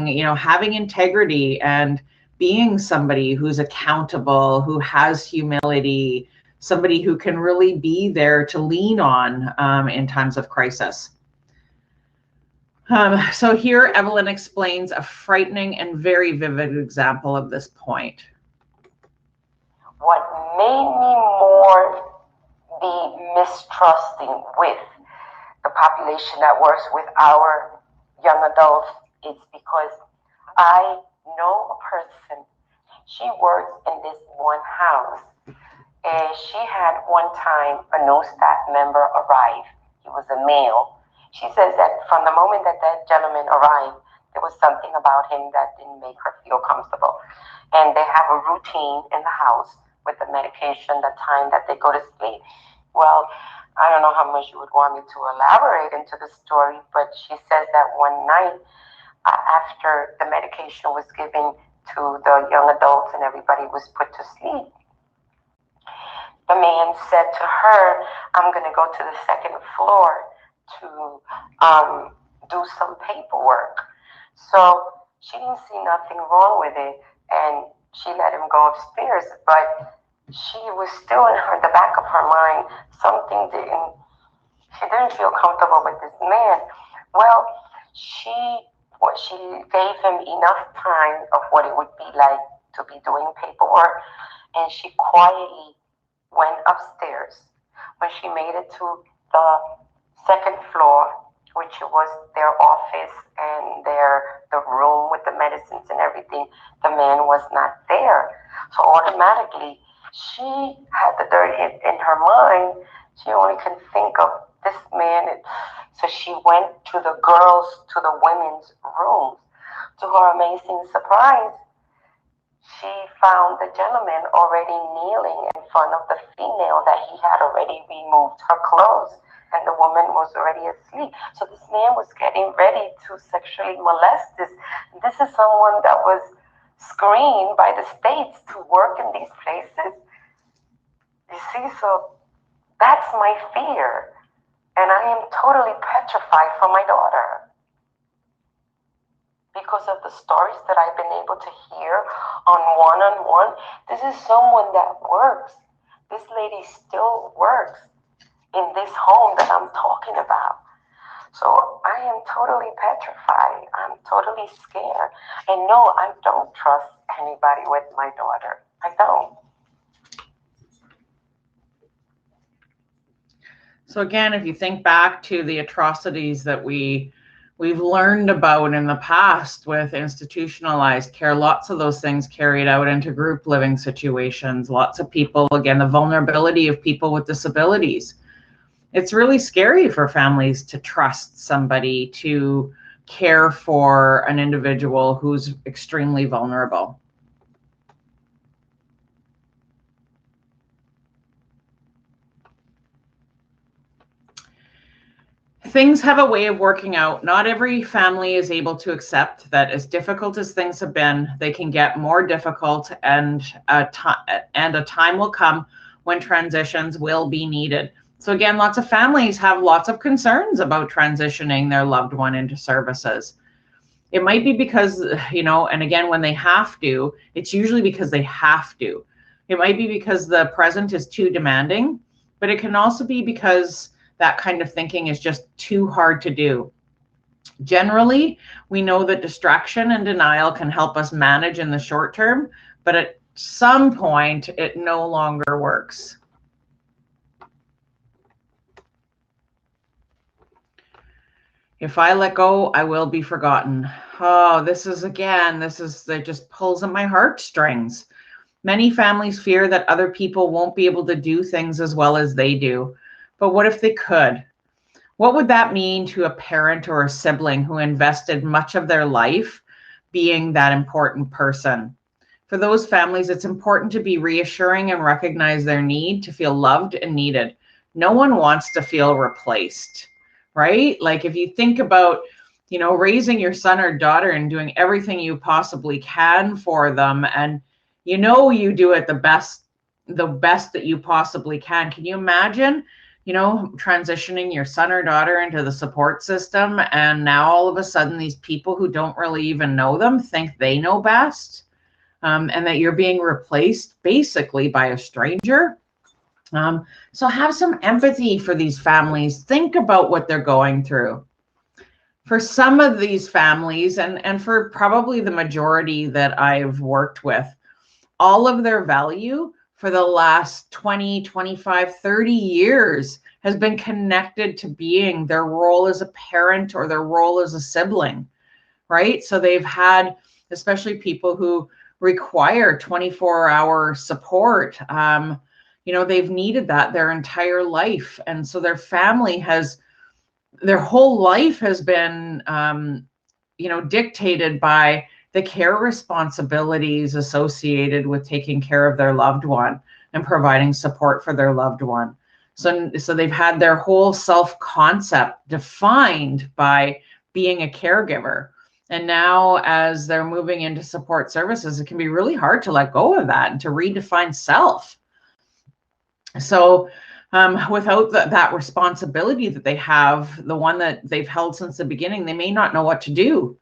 being, you know, having integrity and being somebody who's accountable, who has humility, somebody who can really be there to lean on in times of crisis. So here Evelyn explains a frightening and very vivid example of this point. What made me more be mistrusting with the population that works with our young adults is because I know a person. She works in this one house, and she had one time a new staff member arrive. He was a male. She says that from the moment that that gentleman arrived, there was something about him that didn't make her feel comfortable. And they have a routine in the house with the medication, the time that they go to sleep. Well, I don't know how much you would want me to elaborate into the story, but she says that one night after the medication was given to the young adults and everybody was put to sleep, the man said to her, I'm going to go to the second floor to do some paperwork. So she didn't see nothing wrong with it, and she let him go upstairs, but she was still in the back of her mind, she didn't feel comfortable with this man. Well, she gave him enough time of what it would be like to be doing paperwork, and she quietly went upstairs. When she made it to the second floor, which was their office and the room with the medicines and everything, the man was not there. So automatically, she had the dirt in her mind. She only can think of this man. So she went to the women's rooms. To her amazing surprise, she found the gentleman already kneeling in front of the female that he had already removed her clothes, and the woman was already asleep. So this man was getting ready to sexually molest this. This is someone that was screened by the states to work in these places. You see, so that's my fear. And I am totally petrified for my daughter because of the stories that I've been able to hear on one-on-one. This is someone that works. This lady still works in this home that I'm talking about. So I am totally petrified. I'm totally scared. And no, I don't trust anybody with my daughter. I don't. So again, if you think back to the atrocities that we've learned about in the past with institutionalized care, lots of those things carried out into group living situations, lots of people, again, the vulnerability of people with disabilities. It's really scary for families to trust somebody to care for an individual who's extremely vulnerable. Things have a way of working out. Not every family is able to accept that as difficult as things have been, they can get more difficult, and a time will come when transitions will be needed. So again, lots of families have lots of concerns about transitioning their loved one into services. It might be because, you know, and again, when they have to, it's usually because they have to. It might be because the present is too demanding, but it can also be because that kind of thinking is just too hard to do. Generally, we know that distraction and denial can help us manage in the short term, but at some point, it no longer works. If I let go, I will be forgotten. Oh, that just pulls at my heartstrings. Many families fear that other people won't be able to do things as well as they do. But what if they could? What would that mean to a parent or a sibling who invested much of their life being that important person? For those families, it's important to be reassuring and recognize their need to feel loved and needed. No one wants to feel replaced, right? Like if you think about, you know, raising your son or daughter and doing everything you possibly can for them, and you know you do it the best that you possibly can. Can you imagine you know, transitioning your son or daughter into the support system, and now all of a sudden these people who don't really even know them think they know best, and that you're being replaced basically by a stranger. So have some empathy for these families. Think about what they're going through. For some of these families, and for probably the majority that I've worked with, all of their value for the last 20, 25, 30 years has been connected to being their role as a parent or their role as a sibling, right? So they've had, especially people who require 24-hour support, you know, they've needed that their entire life. And so their family has, their whole life has been, you know, dictated by the care responsibilities associated with taking care of their loved one and providing support for their loved one. So they've had their whole self-concept defined by being a caregiver. And now as they're moving into support services, it can be really hard to let go of that and to redefine self. So without that responsibility that they have, the one that they've held since the beginning, they may not know what to do.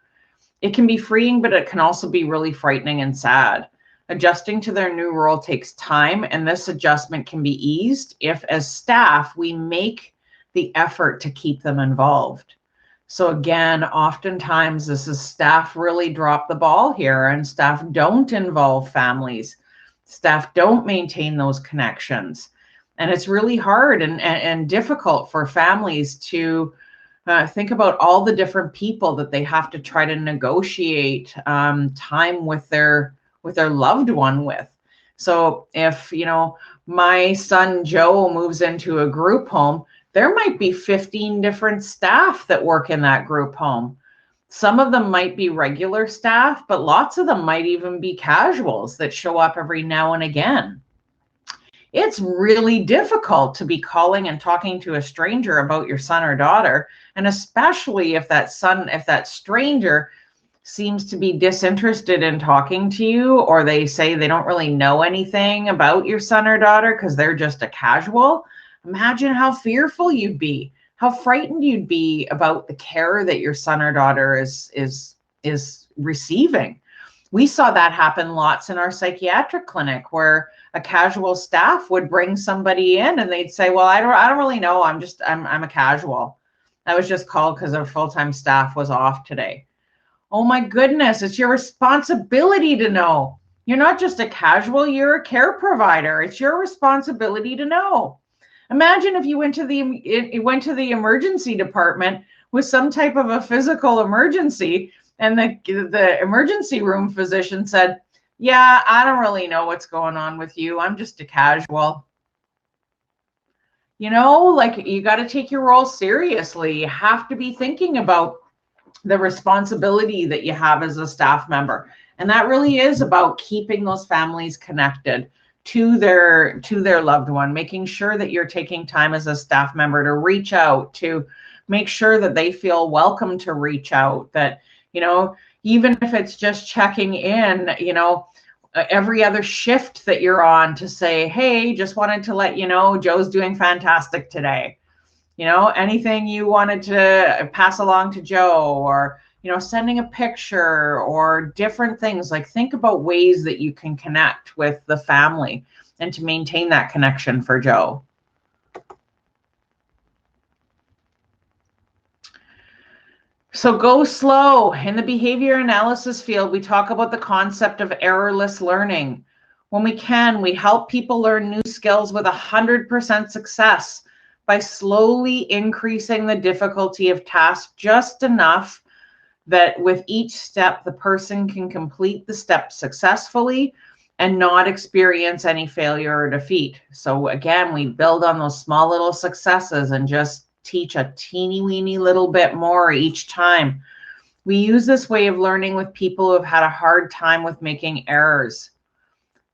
It can be freeing, but it can also be really frightening and sad. Adjusting to their new role takes time, and this adjustment can be eased if, as staff, we make the effort to keep them involved. So again, oftentimes this is staff really drop the ball here, and staff don't involve families. Staff don't maintain those connections. And it's really hard and difficult for families to think about all the different people that they have to try to negotiate time with their loved one with. So if, you know, my son Joe moves into a group home, there might be 15 different staff that work in that group home. Some of them might be regular staff, but lots of them might even be casuals that show up every now and again. It's really difficult to be calling and talking to a stranger about your son or daughter. And especially if that stranger seems to be disinterested in talking to you, or they say they don't really know anything about your son or daughter because they're just a casual. Imagine how fearful you'd be, how frightened you'd be about the care that your son or daughter is receiving. We saw that happen lots in our psychiatric clinic, where a casual staff would bring somebody in and they'd say, well, I don't really know. I'm a casual. I was just called because our full-time staff was off today. Oh my goodness, it's your responsibility to know. You're not just a casual, you're a care provider. It's your responsibility to know. Imagine if you went to the emergency department with some type of a physical emergency, and the emergency room physician said, yeah, I don't really know what's going on with you. I'm just a casual. You know, like, you got to take your role seriously. You have to be thinking about the responsibility that you have as a staff member. And that really is about keeping those families connected to their loved one, making sure that you're taking time as a staff member to reach out, to make sure that they feel welcome to reach out, that, you know, even if it's just checking in, you know, every other shift that you're on, to say, hey, just wanted to let you know Joe's doing fantastic today. You know, anything you wanted to pass along to Joe, or, you know, sending a picture or different things. Like, think about ways that you can connect with the family and to maintain that connection for Joe. So go slow. In the behavior analysis field, we talk about the concept of errorless learning. When we can, we help people learn new skills with 100% success by slowly increasing the difficulty of tasks just enough that with each step, the person can complete the step successfully and not experience any failure or defeat. So again, we build on those small little successes and just teach a teeny weeny little bit more each time. We use this way of learning with people who have had a hard time with making errors.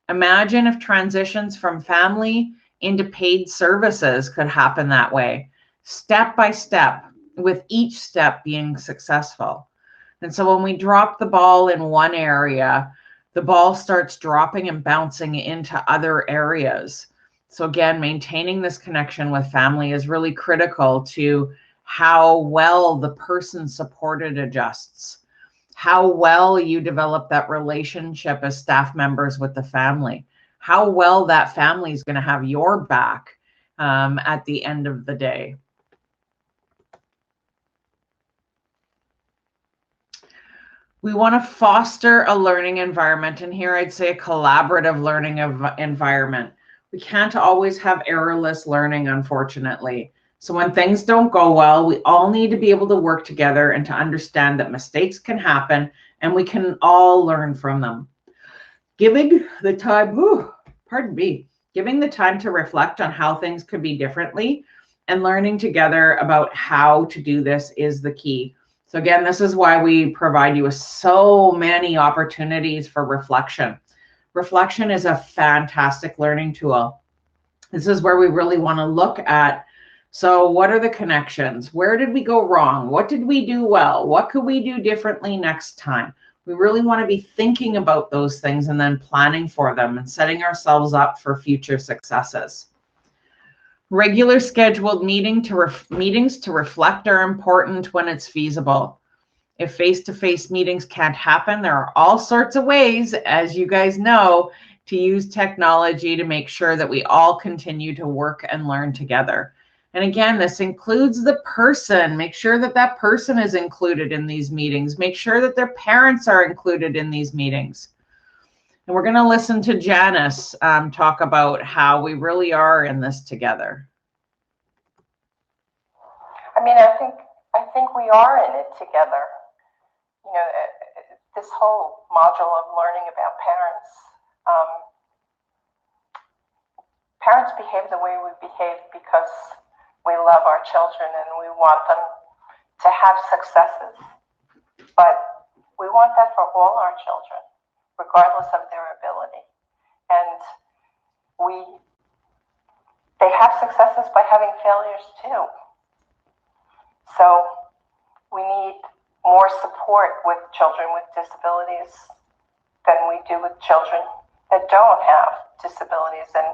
Imagine if transitions from family into paid services could happen that way, step by step, with each step being successful. And so when we drop the ball in one area, the ball starts dropping and bouncing into other areas. So again, maintaining this connection with family is really critical to how well the person supported adjusts, how well you develop that relationship as staff members with the family, how well that family is going to have your back at the end of the day. We want to foster a learning environment, and here I'd say a collaborative learning environment. We can't always have errorless learning, unfortunately. So when things don't go well, we all need to be able to work together and to understand that mistakes can happen and we can all learn from them. Giving the time, giving the time to reflect on how things could be differently and learning together about how to do this is the key. So again, this is why we provide you with so many opportunities for reflection. Reflection is a fantastic learning tool. This is where we really want to look at, so what are the connections? Where did we go wrong? What did we do well? What could we do differently next time? We really want to be thinking about those things and then planning for them and setting ourselves up for future successes. Regular scheduled meetings to reflect are important when it's feasible. If face-to-face meetings can't happen, there are all sorts of ways, as you guys know, to use technology to make sure that we all continue to work and learn together. And again, this includes the person. Make sure that that person is included in these meetings. Make sure that their parents are included in these meetings. And we're going to listen to Janice talk about how we really are in this together. I mean, I think we are in it together. You know, this whole module of learning about parents. Parents behave the way we behave because we love our children and we want them to have successes. But we want that for all our children, regardless of their ability. And they have successes by having failures too. So we need more support with children with disabilities than we do with children that don't have disabilities. And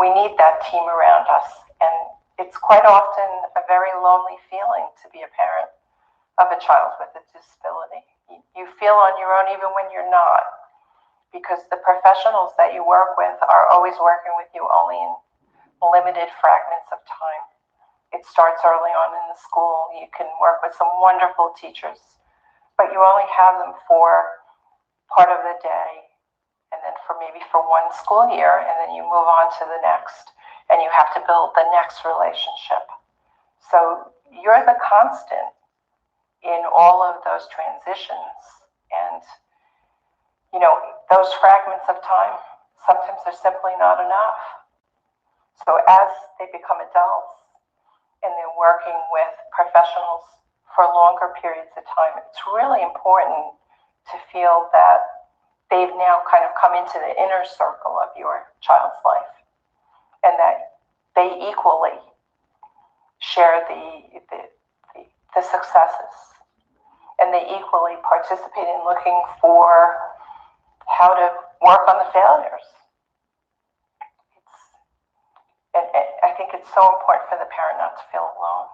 we need that team around us. And it's quite often a very lonely feeling to be a parent of a child with a disability. You feel on your own even when you're not, because the professionals that you work with are always working with you only in limited fragments of time. It starts early on in the school. You can work with some wonderful teachers, but you only have them for part of the day, and then maybe for one school year, and then you move on to the next, and you have to build the next relationship. So you're the constant in all of those transitions. And, you know, those fragments of time, sometimes they're simply not enough. So as they become adults and they're working with professionals for longer periods of time, it's really important to feel that they've now kind of come into the inner circle of your child's life, and that they equally share the successes, and they equally participate in looking for how to work on the failures. And I think it's so important for the parent not to feel alone.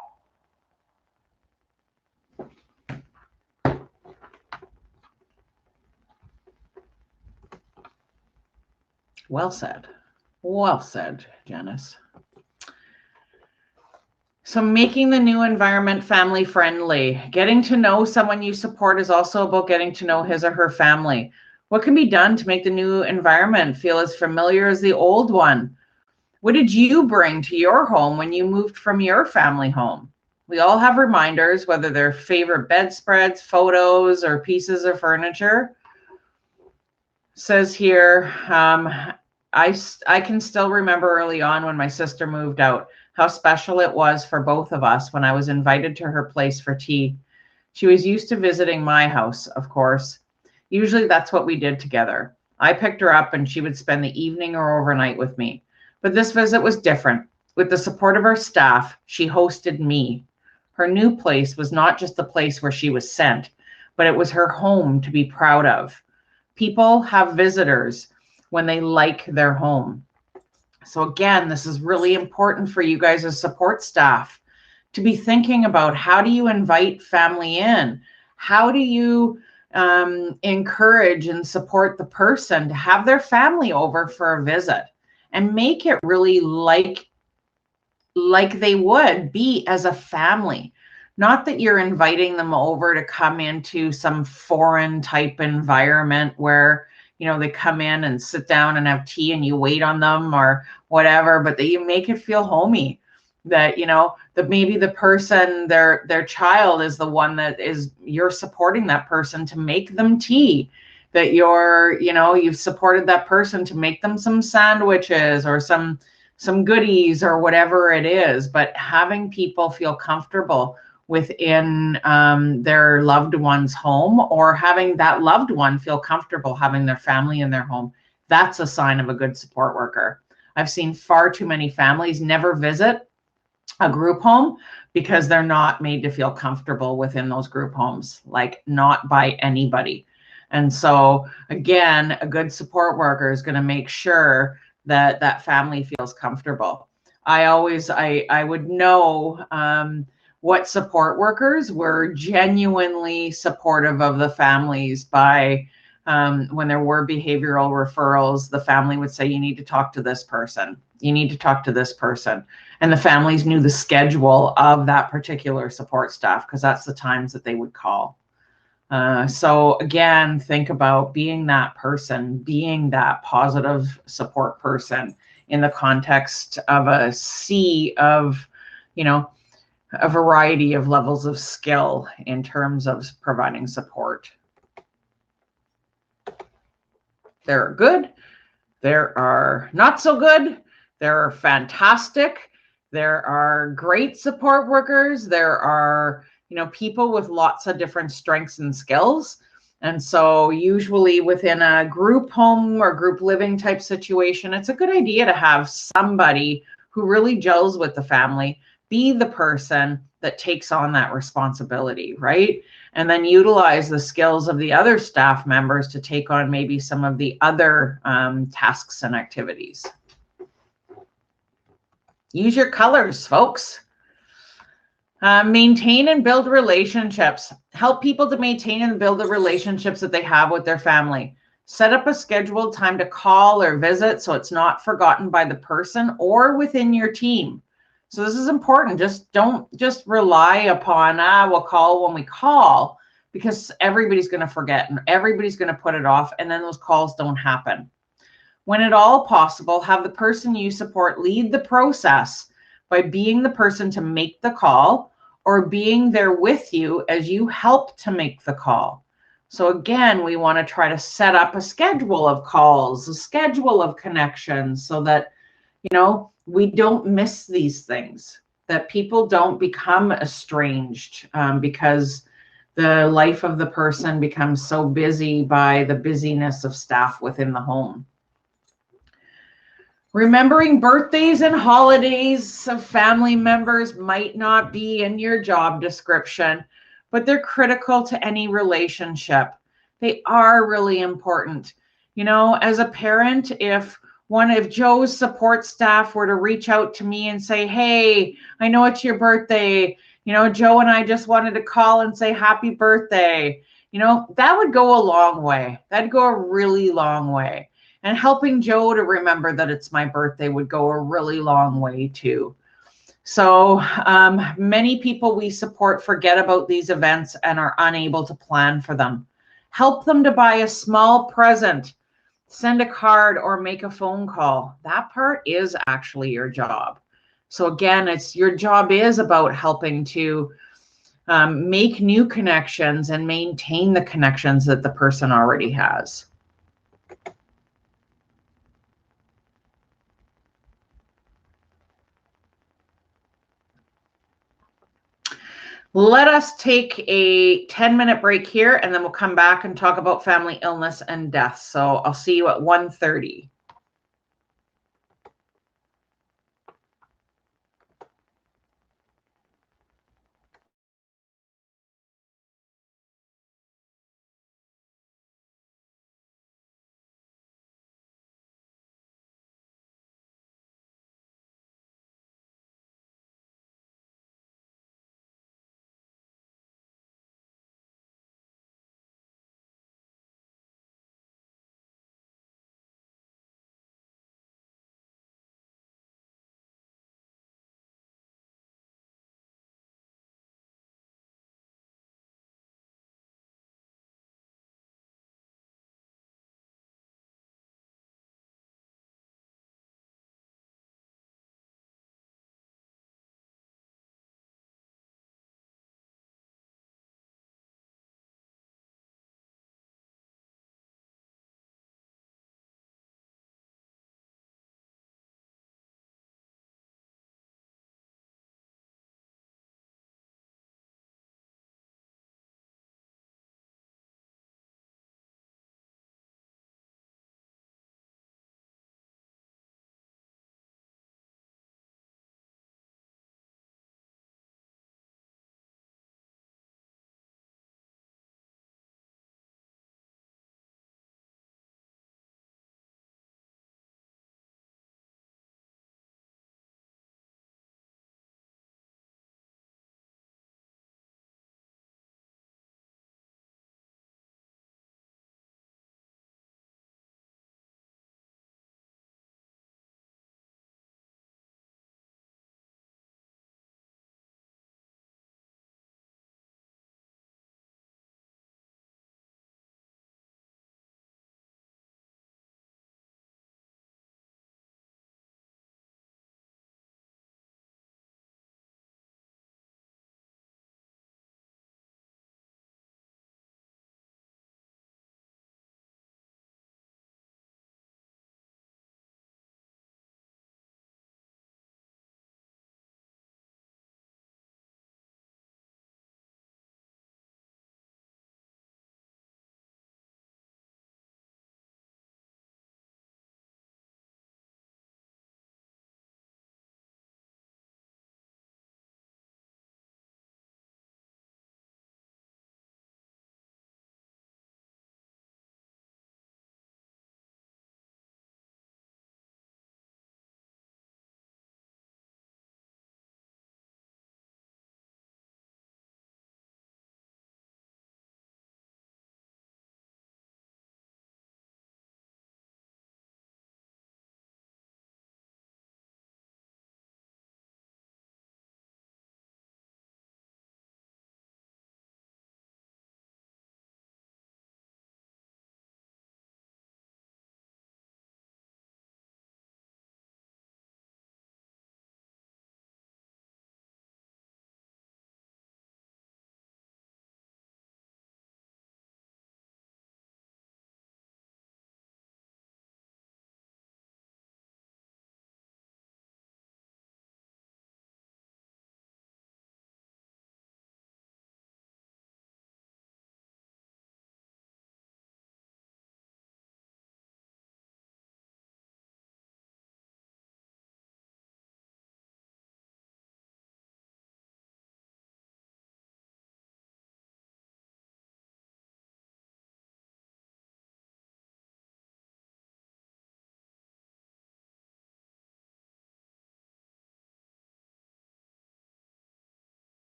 Well said. Well said, Janice. So making the new environment family friendly. Getting to know someone you support is also about getting to know his or her family. What can be done to make the new environment feel as familiar as the old one? What did you bring to your home when you moved from your family home? We all have reminders, whether they're favorite bedspreads, photos, or pieces of furniture. Says here, I can still remember early on when my sister moved out, how special it was for both of us when I was invited to her place for tea. She was used to visiting my house, of course. Usually that's what we did together. I picked her up and she would spend the evening or overnight with me. But this visit was different. With the support of her staff, she hosted me. Her new place was not just the place where she was sent, but it was her home to be proud of. People have visitors when they like their home. So again, this is really important for you guys as support staff to be thinking about, how do you invite family in? How do you encourage and support the person to have their family over for a visit, and make it really like they would be as a family. Not that you're inviting them over to come into some foreign type environment where, you know, they come in and sit down and have tea and you wait on them or whatever, but that you make it feel homey. That, you know, that maybe the person, their child is the one that is, you're supporting that person to make them tea. That you're, you know, you've supported that person to make them some sandwiches or some goodies or whatever it is, but having people feel comfortable within their loved one's home, or having that loved one feel comfortable having their family in their home, that's a sign of a good support worker. I've seen far too many families never visit a group home because they're not made to feel comfortable within those group homes, like not by anybody. And so again, a good support worker is going to make sure that that family feels comfortable. I would know what support workers were genuinely supportive of the families by when there were behavioral referrals, the family would say, you need to talk to this person. You need to talk to this person. And the families knew the schedule of that particular support staff because that's the times that they would call. So again, think about being that person, being that positive support person in the context of a sea of, you know, a variety of levels of skill in terms of providing support. There are good, there are not so good, there are fantastic, there are great support workers, there are, you know, people with lots of different strengths and skills. And so usually within a group home or group living type situation, it's a good idea to have somebody who really gels with the family be the person that takes on that responsibility, right? And then utilize the skills of the other staff members to take on maybe some of the other tasks and activities. Use your colors, folks. Maintain and build relationships. Help people to maintain and build the relationships that they have with their family. Set up a scheduled time to call or visit so it's not forgotten by the person or within your team. So this is important. Just don't just rely upon, we'll call when we call, because everybody's going to forget and everybody's going to put it off, and then those calls don't happen. When at all possible, have the person you support lead the process by being the person to make the call or being there with you as you help to make the call. So again, we want to try to set up a schedule of calls, a schedule of connections so that, you know, we don't miss these things, that people don't become estranged because the life of the person becomes so busy by the busyness of staff within the home. Remembering birthdays and holidays of family members might not be in your job description, but they're critical to any relationship. They are really important. You know, as a parent, if Joe's support staff were to reach out to me and say, hey, I know it's your birthday, you know, Joe and I just wanted to call and say happy birthday, you know, that would go a long way. That'd go a really long way. And helping Joe to remember that it's my birthday would go a really long way too. So many people we support forget about these events and are unable to plan for them. Help them to buy a small present, send a card, or make a phone call. That part is actually your job. So again, your job is about helping to make new connections and maintain the connections that the person already has. Let us take a 10-minute break here, and then we'll come back and talk about family illness and death. So I'll see you at 1:30.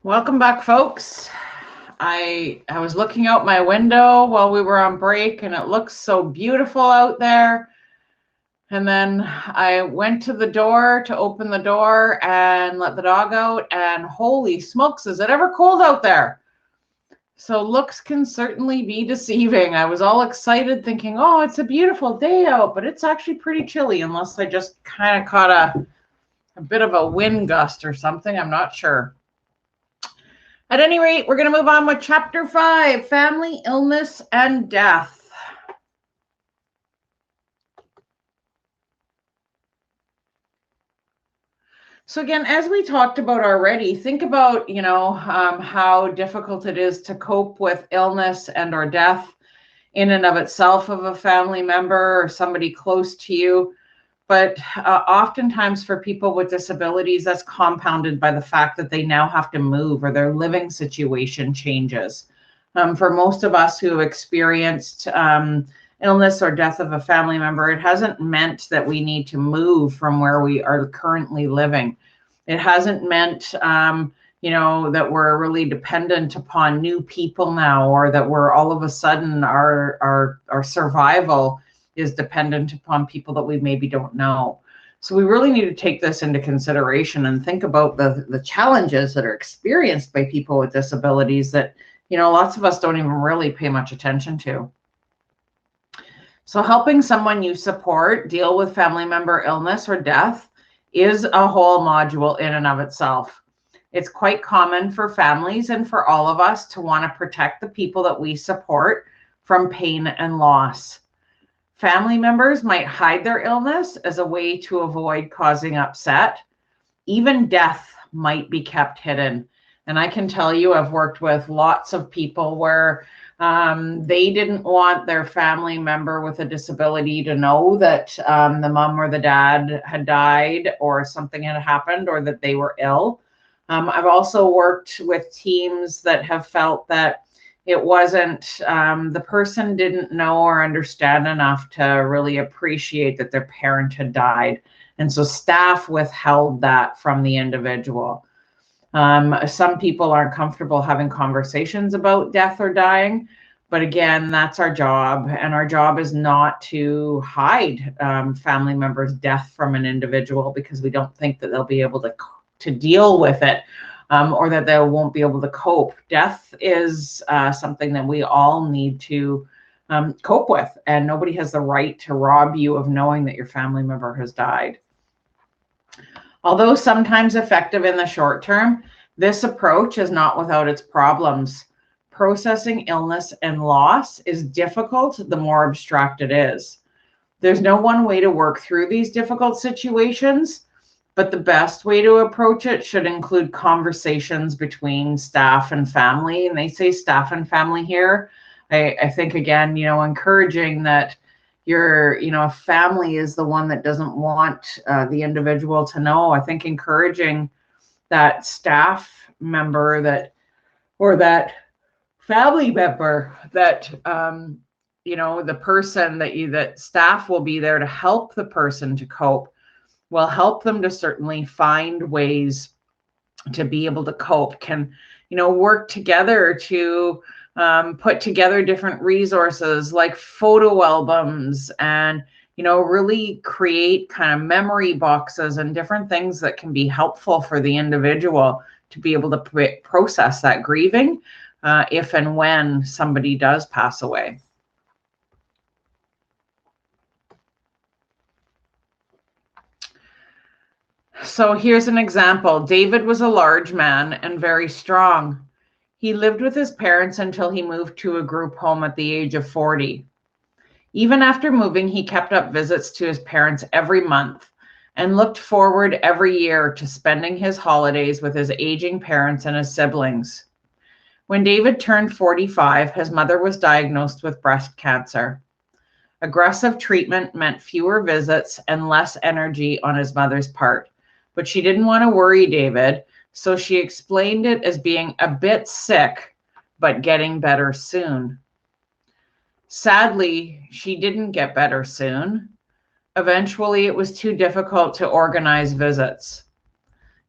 Welcome back, folks. I was looking out my window while we were on break, and it looks so beautiful out there. And then I went to the door to open the door and let the dog out, and holy smokes, is it ever cold out there? So looks can certainly be deceiving. I was all excited thinking, oh, it's a beautiful day out, but it's actually pretty chilly unless I just kind of caught a bit of a wind gust or something. I'm not sure. At any rate, we're going to move on with Chapter 5, Family, Illness, and Death. So again, as we talked about already, think about, how difficult it is to cope with illness and or death in and of itself of a family member or somebody close to you. But oftentimes for people with disabilities, that's compounded by the fact that they now have to move or their living situation changes. For most of us who have experienced illness or death of a family member, it hasn't meant that we need to move from where we are currently living. It hasn't meant, that we're really dependent upon new people now, or that we're all of a sudden our survival is dependent upon people that we maybe don't know. So we really need to take this into consideration and think about the challenges that are experienced by people with disabilities that, lots of us don't even really pay much attention to. So helping someone you support deal with family member illness or death is a whole module in and of itself. It's quite common for families and for all of us to want to protect the people that we support from pain and loss. Family members might hide their illness as a way to avoid causing upset. Even death might be kept hidden. And I can tell you, I've worked with lots of people where they didn't want their family member with a disability to know that the mom or the dad had died or something had happened or that they were ill. I've also worked with teams that have felt that it wasn't, the person didn't know or understand enough to really appreciate that their parent had died. And so staff withheld that from the individual. Some people aren't comfortable having conversations about death or dying, but again, that's our job. And our job is not to hide family members' death from an individual because we don't think that they'll be able to deal with it. Or that they won't be able to cope. Death is something that we all need to cope with, and nobody has the right to rob you of knowing that your family member has died. Although sometimes effective in the short term, this approach is not without its problems. Processing illness and loss is difficult the more abstract it is. There's no one way to work through these difficult situations, but the best way to approach it should include conversations between staff and family. And they say staff and family here. I think, again, encouraging that your, family is the one that doesn't want the individual to know. I think encouraging that staff member or that family member that, the person that staff will be there to help the person to cope, will help them to certainly find ways to be able to cope, can, work together to put together different resources like photo albums and, really create kind of memory boxes and different things that can be helpful for the individual to be able to process that grieving if and when somebody does pass away. So here's an example. David was a large man and very strong. He lived with his parents until he moved to a group home at the age of 40. Even after moving, he kept up visits to his parents every month and looked forward every year to spending his holidays with his aging parents and his siblings. When David turned 45, his mother was diagnosed with breast cancer. Aggressive treatment meant fewer visits and less energy on his mother's part. But she didn't want to worry David, so she explained it as being a bit sick, but getting better soon. Sadly, she didn't get better soon. Eventually, it was too difficult to organize visits.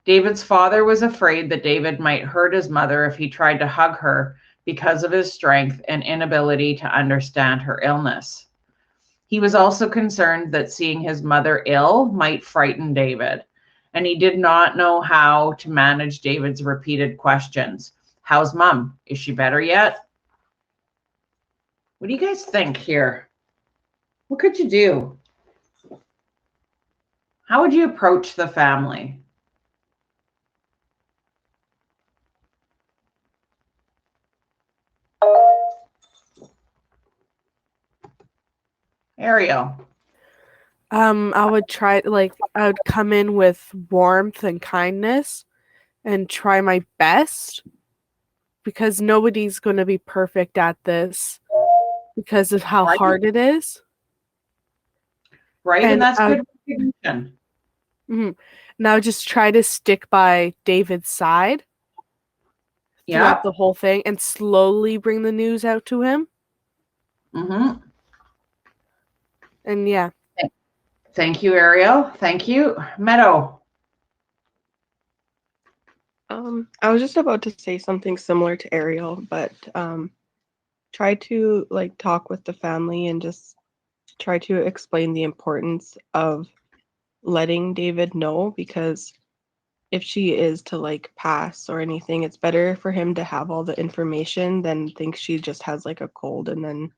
David's father was afraid that David might hurt his mother if he tried to hug her because of his strength and inability to understand her illness. He was also concerned that seeing his mother ill might frighten David, and he did not know how to manage David's repeated questions. How's mom? Is she better yet? What do you guys think here? What could you do? How would you approach the family? Ariel. I would try, like, I would come in with warmth and kindness and try my best, because nobody's going to be perfect at this because of how hard it is. Right, and that's good recognition. And I would just try to stick by David's side throughout the whole thing and slowly bring the news out to him. And yeah. Thank you, Ariel. Thank you. Meadow. I was just about to say something similar to Ariel, but try to like talk with the family and just try to explain the importance of letting David know, because if she is to like pass or anything, it's better for him to have all the information than think she just has like a cold and then,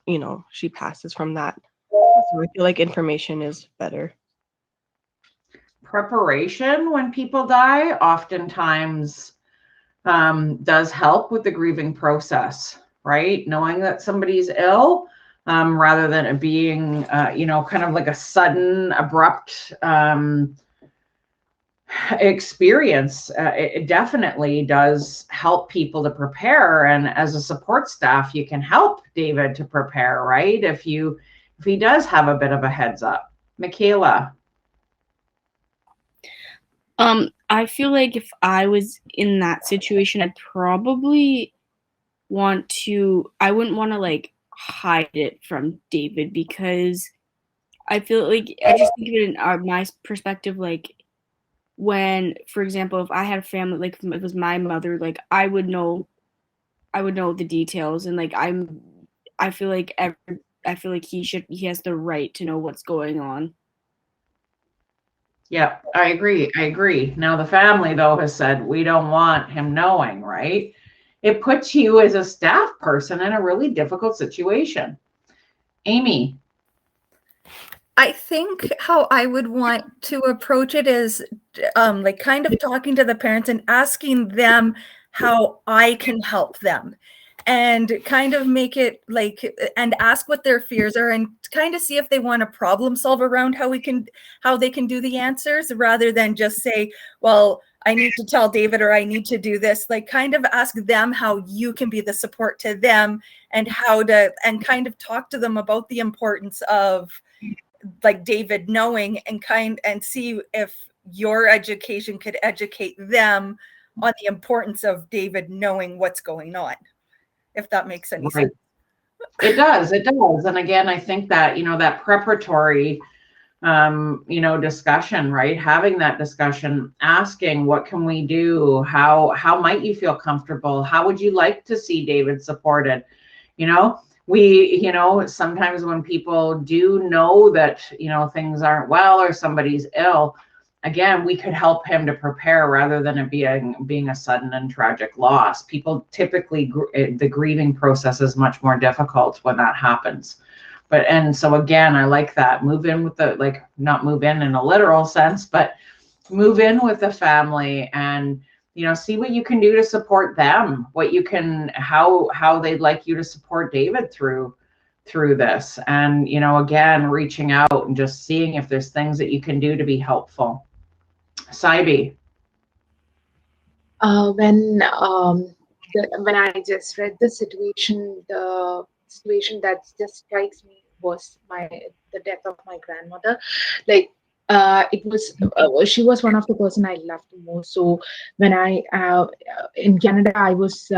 you know, she passes from that. So I feel like information is better. Preparation when people die oftentimes does help with the grieving process, right? Knowing that somebody's ill, rather than it being, kind of like a sudden, abrupt experience. It definitely does help people to prepare. And as a support staff, you can help David to prepare, right? If he does have a bit of a heads up. Michaela. I feel like if I was in that situation, I'd probably I wouldn't want to like hide it from David, because I feel like, I just think of it in my perspective, like when, for example, if I had a family, like if it was my mother, like I would know the details, and like I feel like he has the right to know what's going on. Yeah, I agree. Now the family though has said we don't want him knowing, right? It puts you as a staff person in a really difficult situation. Amy. I think how I would want to approach it is like kind of talking to the parents and asking them how I can help them, and kind of make it like, and ask what their fears are, and kind of see if they want to problem solve around how they can do the answers, rather than just say, well, I need to tell David, or I need to do this. Like kind of ask them how you can be the support to them, and and kind of talk to them about the importance of like David knowing, and see if your education could educate them on the importance of David knowing what's going on, if that makes any sense. It does. And again, I think that, that preparatory, discussion, right? Having that discussion, asking, what can we do? How might you feel comfortable? How would you like to see David supported? Sometimes when people do know that, things aren't well or somebody's ill, again, we could help him to prepare rather than it being a sudden and tragic loss. People typically, the grieving process is much more difficult when that happens. And so again, I like that. Move in with not move in a literal sense, but move in with the family and, see what you can do to support them, how they'd like you to support David through this. And, again, reaching out and just seeing if there's things that you can do to be helpful. Saibi. When I just read the situation that just strikes me was the death of my grandmother. Like, it was she was one of the person I loved the most. So when I in Canada, I was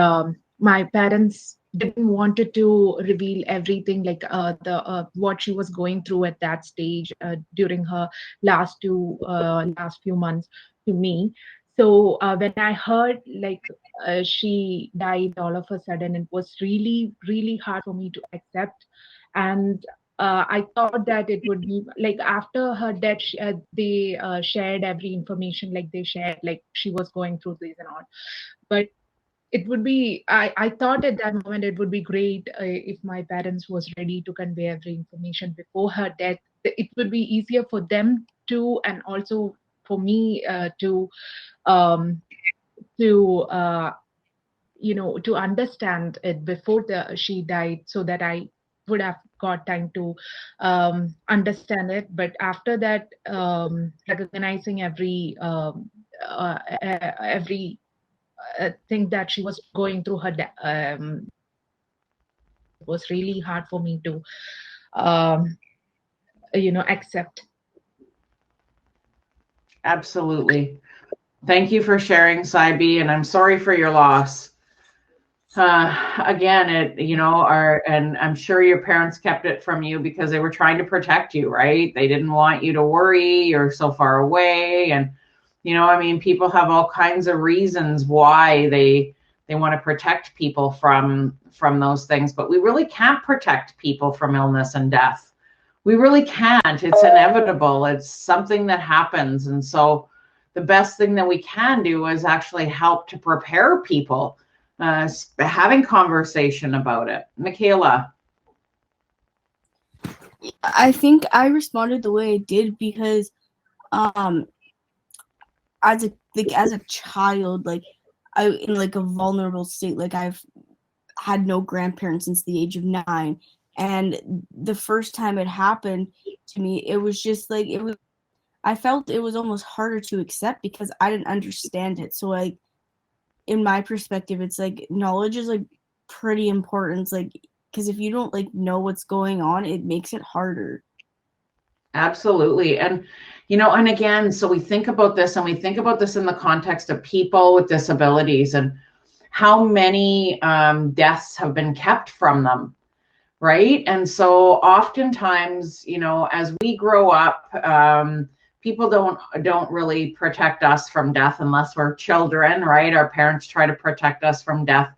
my parents didn't wanted to reveal everything, like the what she was going through at that stage during her last few months to me. So when I heard like she died all of a sudden, it was really really hard for me to accept. And I thought that it would be like after her death, they shared every information, like they shared like she was going through this and all. But it would be, I thought at that moment it would be great if my parents was ready to convey every information before her death. It would be easier for them to, and also for me um, to to understand it before she died, so that I would have got time to understand it. But after that, recognizing every thing that she was going through was really hard for me to accept. Absolutely. Thank you for sharing, Saibi, and I'm sorry for your loss. Again, and I'm sure your parents kept it from you because they were trying to protect you, right? They didn't want you to worry. You're so far away. And, people have all kinds of reasons why they want to protect people from those things, but we really can't protect people from illness and death. We really can't. It's inevitable. It's something that happens. And so the best thing that we can do is actually help to prepare people, having conversation about it. Michaela. I think I responded the way I did because as a child, like I in like a vulnerable state, like I've had no grandparents since the age of 9, and the first time it happened to me, it was just like I felt it was almost harder to accept because I didn't understand it. So like in my perspective, it's like knowledge is like pretty important. It's like, because if you don't like know what's going on, it makes it harder. Absolutely. And, and again, so we think about this in the context of people with disabilities and how many deaths have been kept from them. Right. And so oftentimes, as we grow up, people don't really protect us from death unless we're children, right? Our parents try to protect us from death.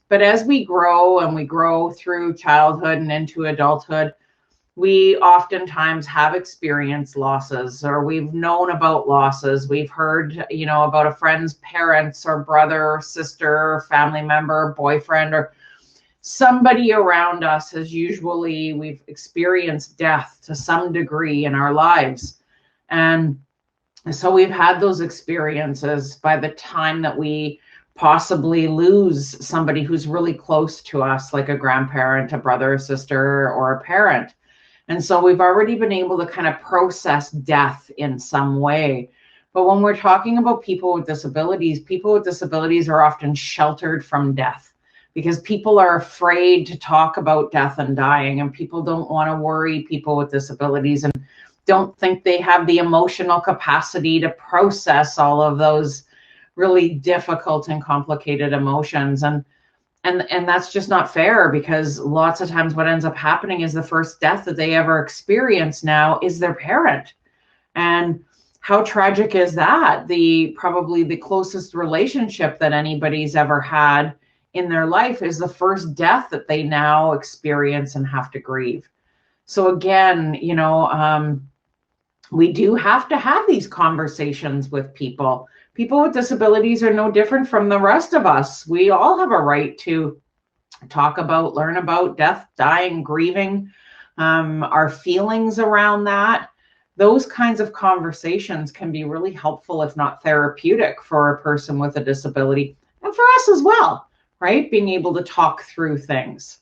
But as we grow and we grow through childhood and into adulthood, we oftentimes have experienced losses, or we've known about losses. We've heard, about a friend's parents or brother or sister or family member, boyfriend, or somebody around us we've experienced death to some degree in our lives. And so we've had those experiences by the time that we possibly lose somebody who's really close to us, like a grandparent, a brother, a sister, or a parent. And so we've already been able to kind of process death in some way. But when we're talking about people with disabilities are often sheltered from death because people are afraid to talk about death and dying, and people don't want to worry people with disabilities and don't think they have the emotional capacity to process all of those really difficult and complicated emotions. And that's just not fair, because lots of times what ends up happening is the first death that they ever experience now is their parent. And how tragic is that? Probably the closest relationship that anybody's ever had in their life is the first death that they now experience and have to grieve. So again, we do have to have these conversations with people. People with disabilities are no different from the rest of us. We all have a right to talk about, learn about death, dying, grieving, our feelings around that. Those kinds of conversations can be really helpful, if not therapeutic, for a person with a disability, and for us as well, right? Being able to talk through things.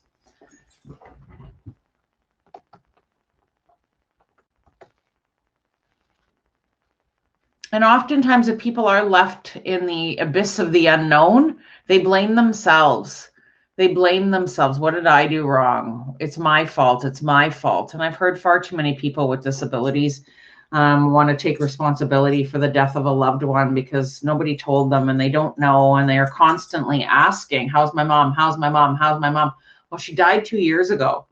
And oftentimes if people are left in the abyss of the unknown, they blame themselves. What did I do wrong? It's my fault. And I've heard far too many people with disabilities want to take responsibility for the death of a loved one because nobody told them and they don't know, and they are constantly asking, how's my mom? How's my mom? How's my mom? Well, she died 2 years ago.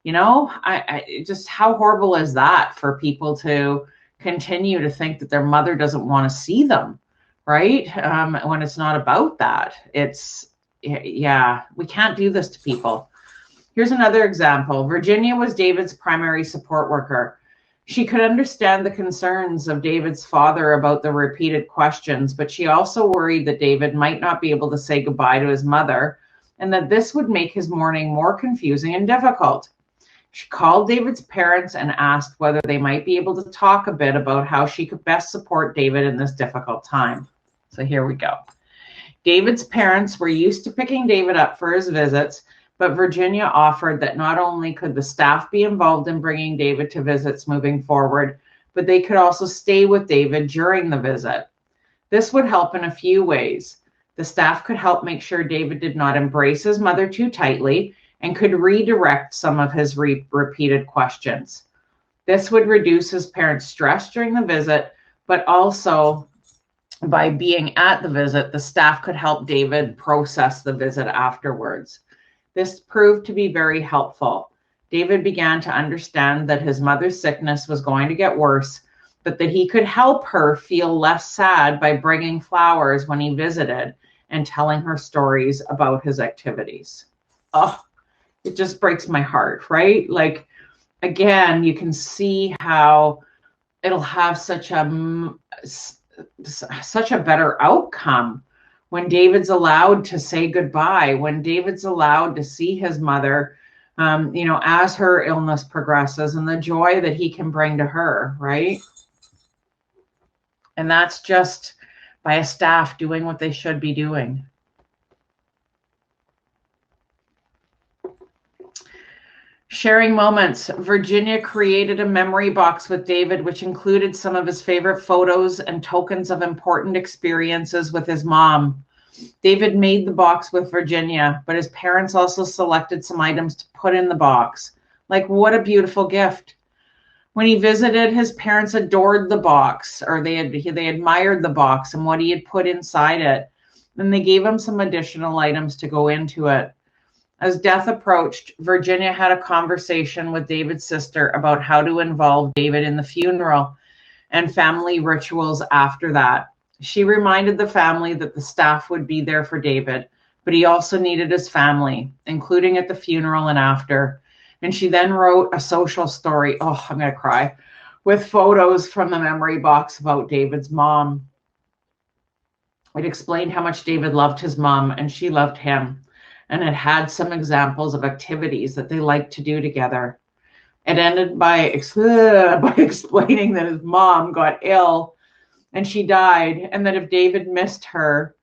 You know, I just, how horrible is that for people to continue to think that their mother doesn't want to see them, right? When it's not about that. It's, yeah, we can't do this to people. Here's another example. Virginia was David's primary support worker. She could understand the concerns of David's father about the repeated questions, but she also worried that David might not be able to say goodbye to his mother and that this would make his mourning more confusing and difficult. She called David's parents and asked whether they might be able to talk a bit about how she could best support David in this difficult time. So here we go. David's parents were used to picking David up for his visits, but Virginia offered that not only could the staff be involved in bringing David to visits moving forward, but they could also stay with David during the visit. This would help in a few ways. The staff could help make sure David did not embrace his mother too tightly and could redirect some of his repeated questions. This would reduce his parents' stress during the visit, but also by being at the visit, the staff could help David process the visit afterwards. This proved to be very helpful. David began to understand that his mother's sickness was going to get worse, but that he could help her feel less sad by bringing flowers when he visited and telling her stories about his activities. Oh, it just breaks my heart, right? Like, again, you can see how it'll have such a better outcome when David's allowed to say goodbye, when David's allowed to see his mother, you know, as her illness progresses, and the joy that he can bring to her, right? And that's just by a staff doing what they should be doing. Sharing moments. Virginia created a memory box with David, which included some of his favorite photos and tokens of important experiences with his mom. David made the box with Virginia, but his parents also selected some items to put in the box. Like, what a beautiful gift. When he visited, his parents adored the box, or they admired the box and what he had put inside it. And they gave him some additional items to go into it. As death approached, Virginia had a conversation with David's sister about how to involve David in the funeral and family rituals after that. She reminded the family that the staff would be there for David, but he also needed his family, including at the funeral and after. And she then wrote a social story, oh, I'm going to cry, with photos from the memory box about David's mom. It explained how much David loved his mom and she loved him. And it had some examples of activities that they liked to do together. It ended by explaining that his mom got ill and she died, and that if David missed her,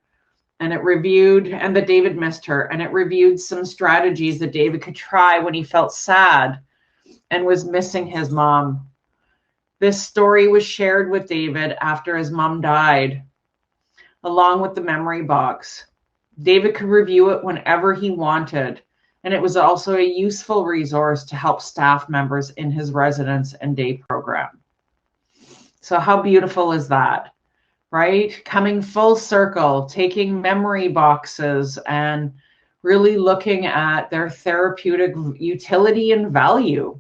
and that David missed her, and it reviewed some strategies that David could try when he felt sad and was missing his mom. This story was shared with David after his mom died, along with the memory box. David could review it whenever he wanted, and it was also a useful resource to help staff members in his residence and day program. So how beautiful is that, right? Coming full circle, taking memory boxes and really looking at their therapeutic utility and value.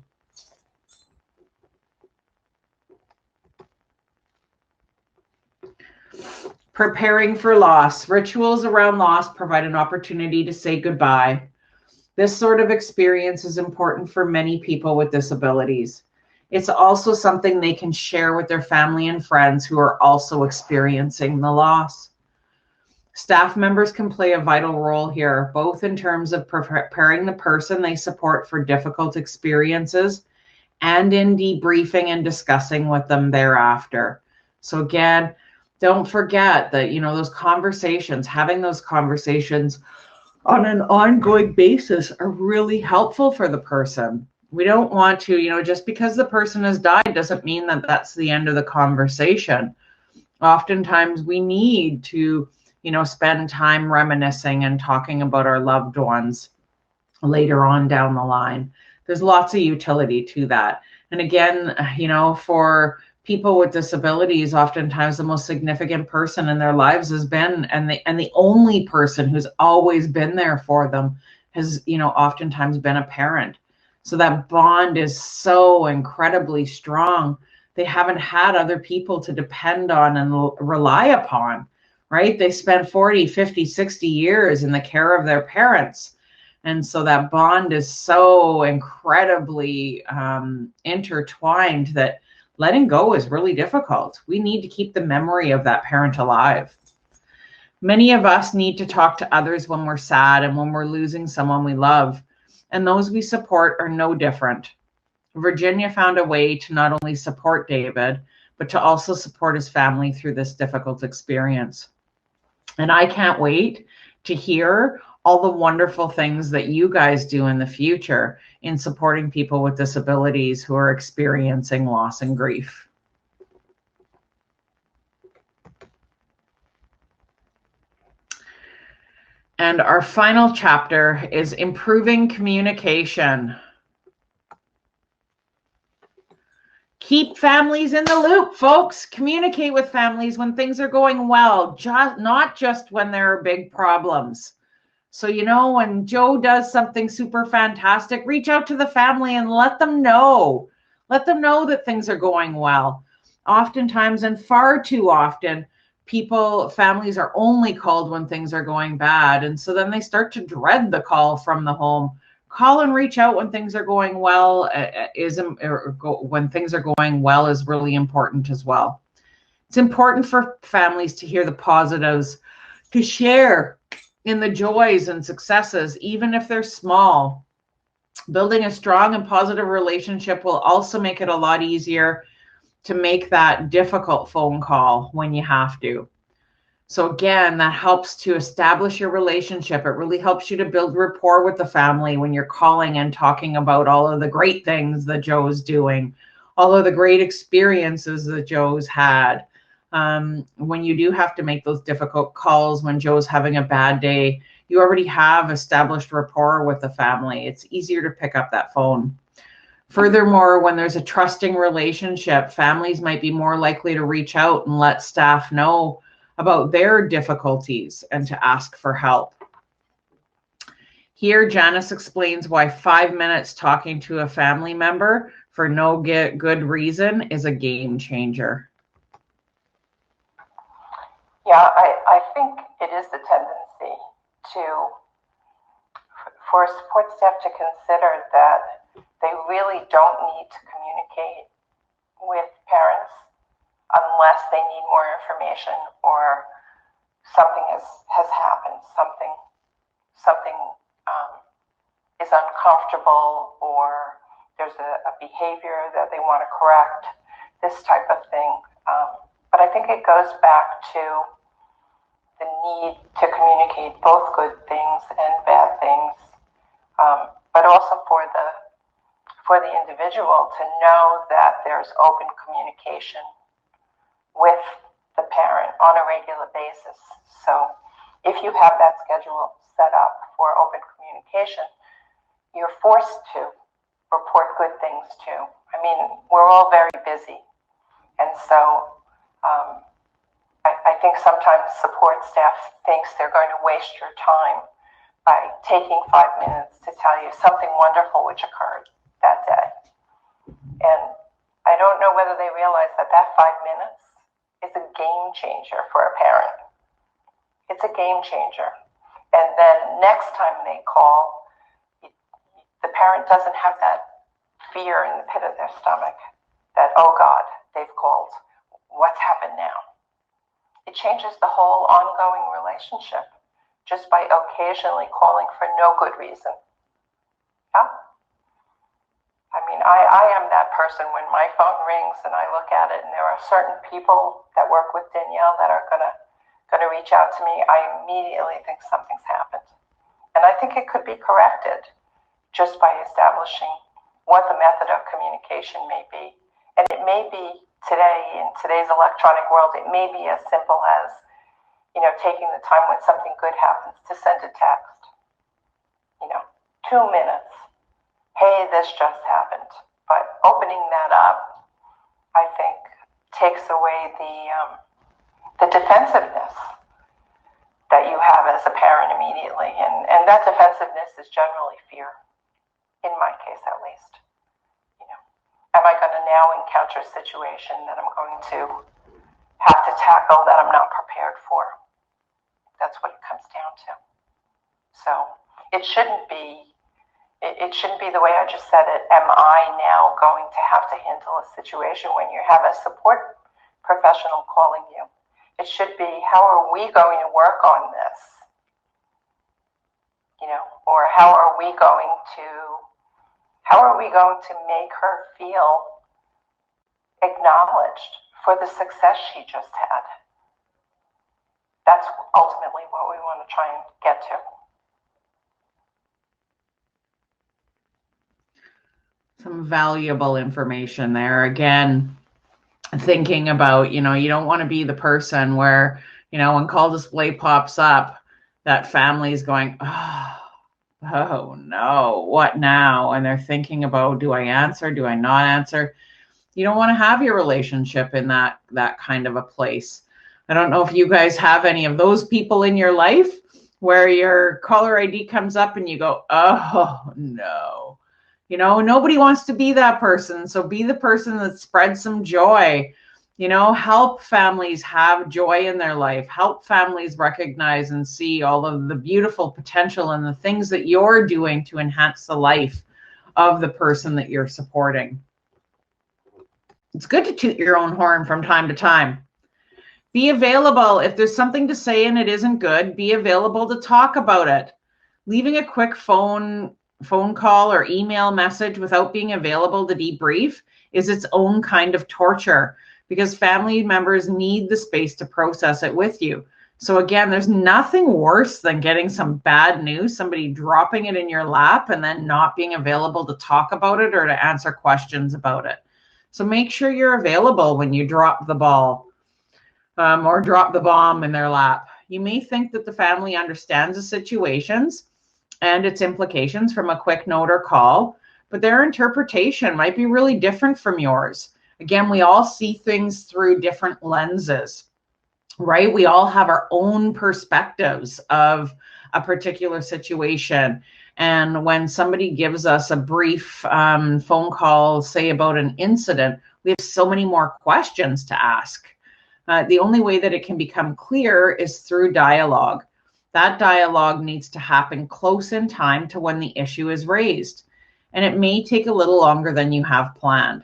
Preparing for loss. Rituals around loss provide an opportunity to say goodbye. This sort of experience is important for many people with disabilities. It's also something they can share with their family and friends who are also experiencing the loss. Staff members can play a vital role here, both in terms of preparing the person they support for difficult experiences and in debriefing and discussing with them thereafter. So again, don't forget that, you know, those conversations, having those conversations on an ongoing basis are really helpful for the person. We don't want to, you know, just because the person has died doesn't mean that that's the end of the conversation. Oftentimes we need to, you know, spend time reminiscing and talking about our loved ones later on down the line. There's lots of utility to that. And again, you know, for people with disabilities, oftentimes the most significant person in their lives has been, and the only person who's always been there for them has, oftentimes been a parent. So that bond is so incredibly strong. They haven't had other people to depend on and rely upon, right? They spend 40, 50, 60 years in the care of their parents. And so that bond is so incredibly intertwined that letting go is really difficult. We need to keep the memory of that parent alive. Many of us need to talk to others when we're sad and when we're losing someone we love, and those we support are no different. Virginia found a way to not only support David, but to also support his family through this difficult experience. And I can't wait to hear all the wonderful things that you guys do in the future in supporting people with disabilities who are experiencing loss and grief. And our final chapter is improving communication. Keep families in the loop, folks. Communicate with families when things are going well, not just when there are big problems. So, when Joe does something super fantastic, reach out to the family and let them know. Let them know that things are going well. Oftentimes, and far too often, families are only called when things are going bad. And so then they start to dread the call from the home. Call and reach out when things are going well when things are going well is really important as well. It's important for families to hear the positives, to share in the joys and successes, even if they're small. Building a strong and positive relationship will also make it a lot easier to make that difficult phone call when you have to. So again, that helps to establish your relationship. It really helps you to build rapport with the family when you're calling and talking about all of the great things that Joe's doing, all of the great experiences that Joe's had. When you do have to make those difficult calls, when Joe's having a bad day, you already have established rapport with the family. It's easier to pick up that phone. Furthermore, when there's a trusting relationship, families might be more likely to reach out and let staff know about their difficulties and to ask for help. Here, Janice explains why 5 minutes talking to a family member for no good reason is a game changer. Yeah, I think it is the tendency for support staff to consider that they really don't need to communicate with parents unless they need more information or something has happened, something is uncomfortable, or there's a behavior that they want to correct, this type of thing. But I think it goes back to the need to communicate both good things and bad things, but also for the individual to know that there's open communication with the parent on a regular basis. So if you have that schedule set up for open communication, you're forced to report good things too. I mean, we're all very busy. And so I think sometimes support staff thinks they're going to waste your time by taking 5 minutes to tell you something wonderful which occurred that day. And I don't know whether they realize that 5 minutes is a game changer for a parent. It's a game changer. And then next time they call, the parent doesn't have that fear in the pit of their stomach that, oh God, they've called. What's happened now? It changes the whole ongoing relationship just by occasionally calling for no good reason. Yeah? I mean, I am that person when my phone rings and I look at it and there are certain people that work with Danielle that are gonna reach out to me, I immediately think something's happened. And I think it could be corrected just by establishing what the method of communication may be. And it may be today, in today's electronic world, it may be as simple as, taking the time when something good happens to send a text. 2 minutes. Hey, this just happened. But opening that up, I think, takes away the defensiveness that you have as a parent immediately. And that defensiveness is generally fear, in my case at least. You know, am I going to now encounter a situation that I'm going to have to tackle that I'm not prepared for? That's what it comes down to. So it shouldn't be the way I just said it. Am I now going to have to handle a situation when you have a support professional calling you? It should be, how are we going to work on this? You know, or how are we going to make her feel acknowledged for the success she just had? That's ultimately what we want to try and get to. Some valuable information there. Again, thinking about, you don't want to be the person where, when call display pops up, that family's going, oh no, what now? And they're thinking about, do I answer? Do I not answer? You don't want to have your relationship in that kind of a place. I don't know if you guys have any of those people in your life where your caller ID comes up and you go, oh no. Nobody wants to be that person. So be the person that spreads some joy. Help families have joy in their life. Help families recognize and see all of the beautiful potential and the things that you're doing to enhance the life of the person that you're supporting. It's good to toot your own horn from time to time. Be available. If there's something to say and it isn't good, be available to talk about it. Leaving a quick phone call or email message without being available to debrief is its own kind of torture, because family members need the space to process it with you. So again, there's nothing worse than getting some bad news, somebody dropping it in your lap and then not being available to talk about it or to answer questions about it. So make sure you're available when you drop the ball or drop the bomb in their lap. You may think that the family understands the situations and its implications from a quick note or call, but their interpretation might be really different from yours. Again, we all see things through different lenses, right? We all have our own perspectives of a particular situation. And when somebody gives us a brief phone call, say about an incident, we have so many more questions to ask. The only way that it can become clear is through dialogue. That dialogue needs to happen close in time to when the issue is raised. And it may take a little longer than you have planned.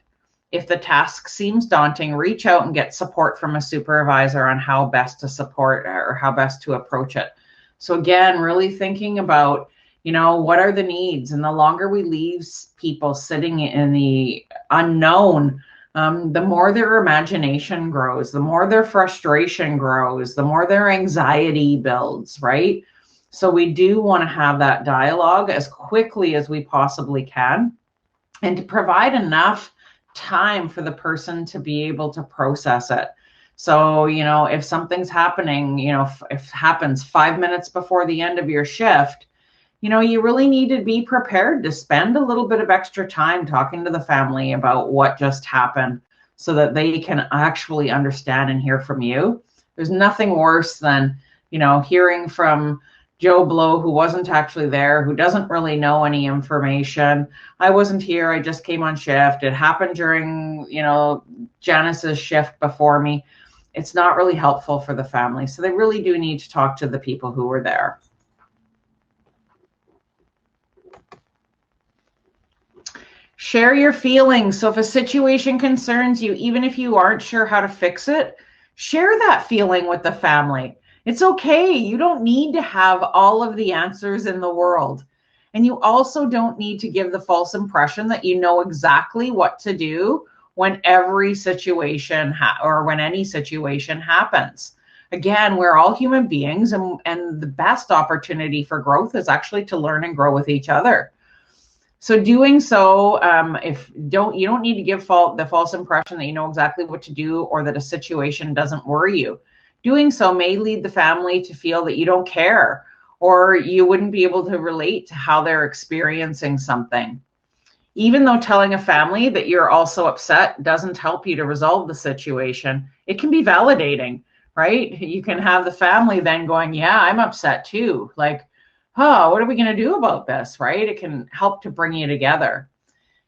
If the task seems daunting, reach out and get support from a supervisor on how best to support or how best to approach it. So again, really thinking about, what are the needs? And the longer we leave people sitting in the unknown, the more their imagination grows, the more their frustration grows, the more their anxiety builds, right? So we do want to have that dialogue as quickly as we possibly can and to provide enough time for the person to be able to process it. So, if something's happening, if it happens 5 minutes before the end of your shift, you really need to be prepared to spend a little bit of extra time talking to the family about what just happened so that they can actually understand and hear from you. There's nothing worse than, hearing from Joe Blow, who wasn't actually there, who doesn't really know any information. I wasn't here. I just came on shift. It happened during, Janice's shift before me. It's not really helpful for the family. So they really do need to talk to the people who were there. Share your feelings. So if a situation concerns you, even if you aren't sure how to fix it, share that feeling with the family. It's okay. You don't need to have all of the answers in the world. And you also don't need to give the false impression that you know exactly what to do when every situation or when any situation happens. Again, we're all human beings, and the best opportunity for growth is actually to learn and grow with each other. So doing so, you don't need to give the false impression that you know exactly what to do or that a situation doesn't worry you. Doing so may lead the family to feel that you don't care or you wouldn't be able to relate to how they're experiencing something. Even though telling a family that you're also upset doesn't help you to resolve the situation, it can be validating, right? You can have the family then going, yeah, I'm upset too. Like, oh, what are we going to do about this, right? It can help to bring you together.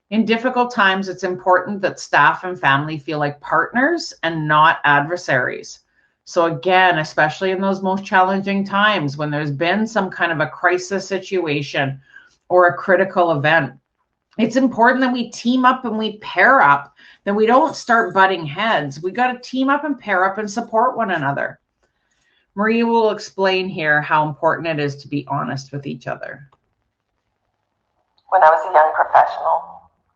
In difficult times, it's important that staff and family feel like partners and not adversaries. So again, especially in those most challenging times when there's been some kind of a crisis situation or a critical event, it's important that we team up and we pair up, that we don't start butting heads. We got to team up and pair up and support one another. Maria will explain here how important it is to be honest with each other. When I was a young professional,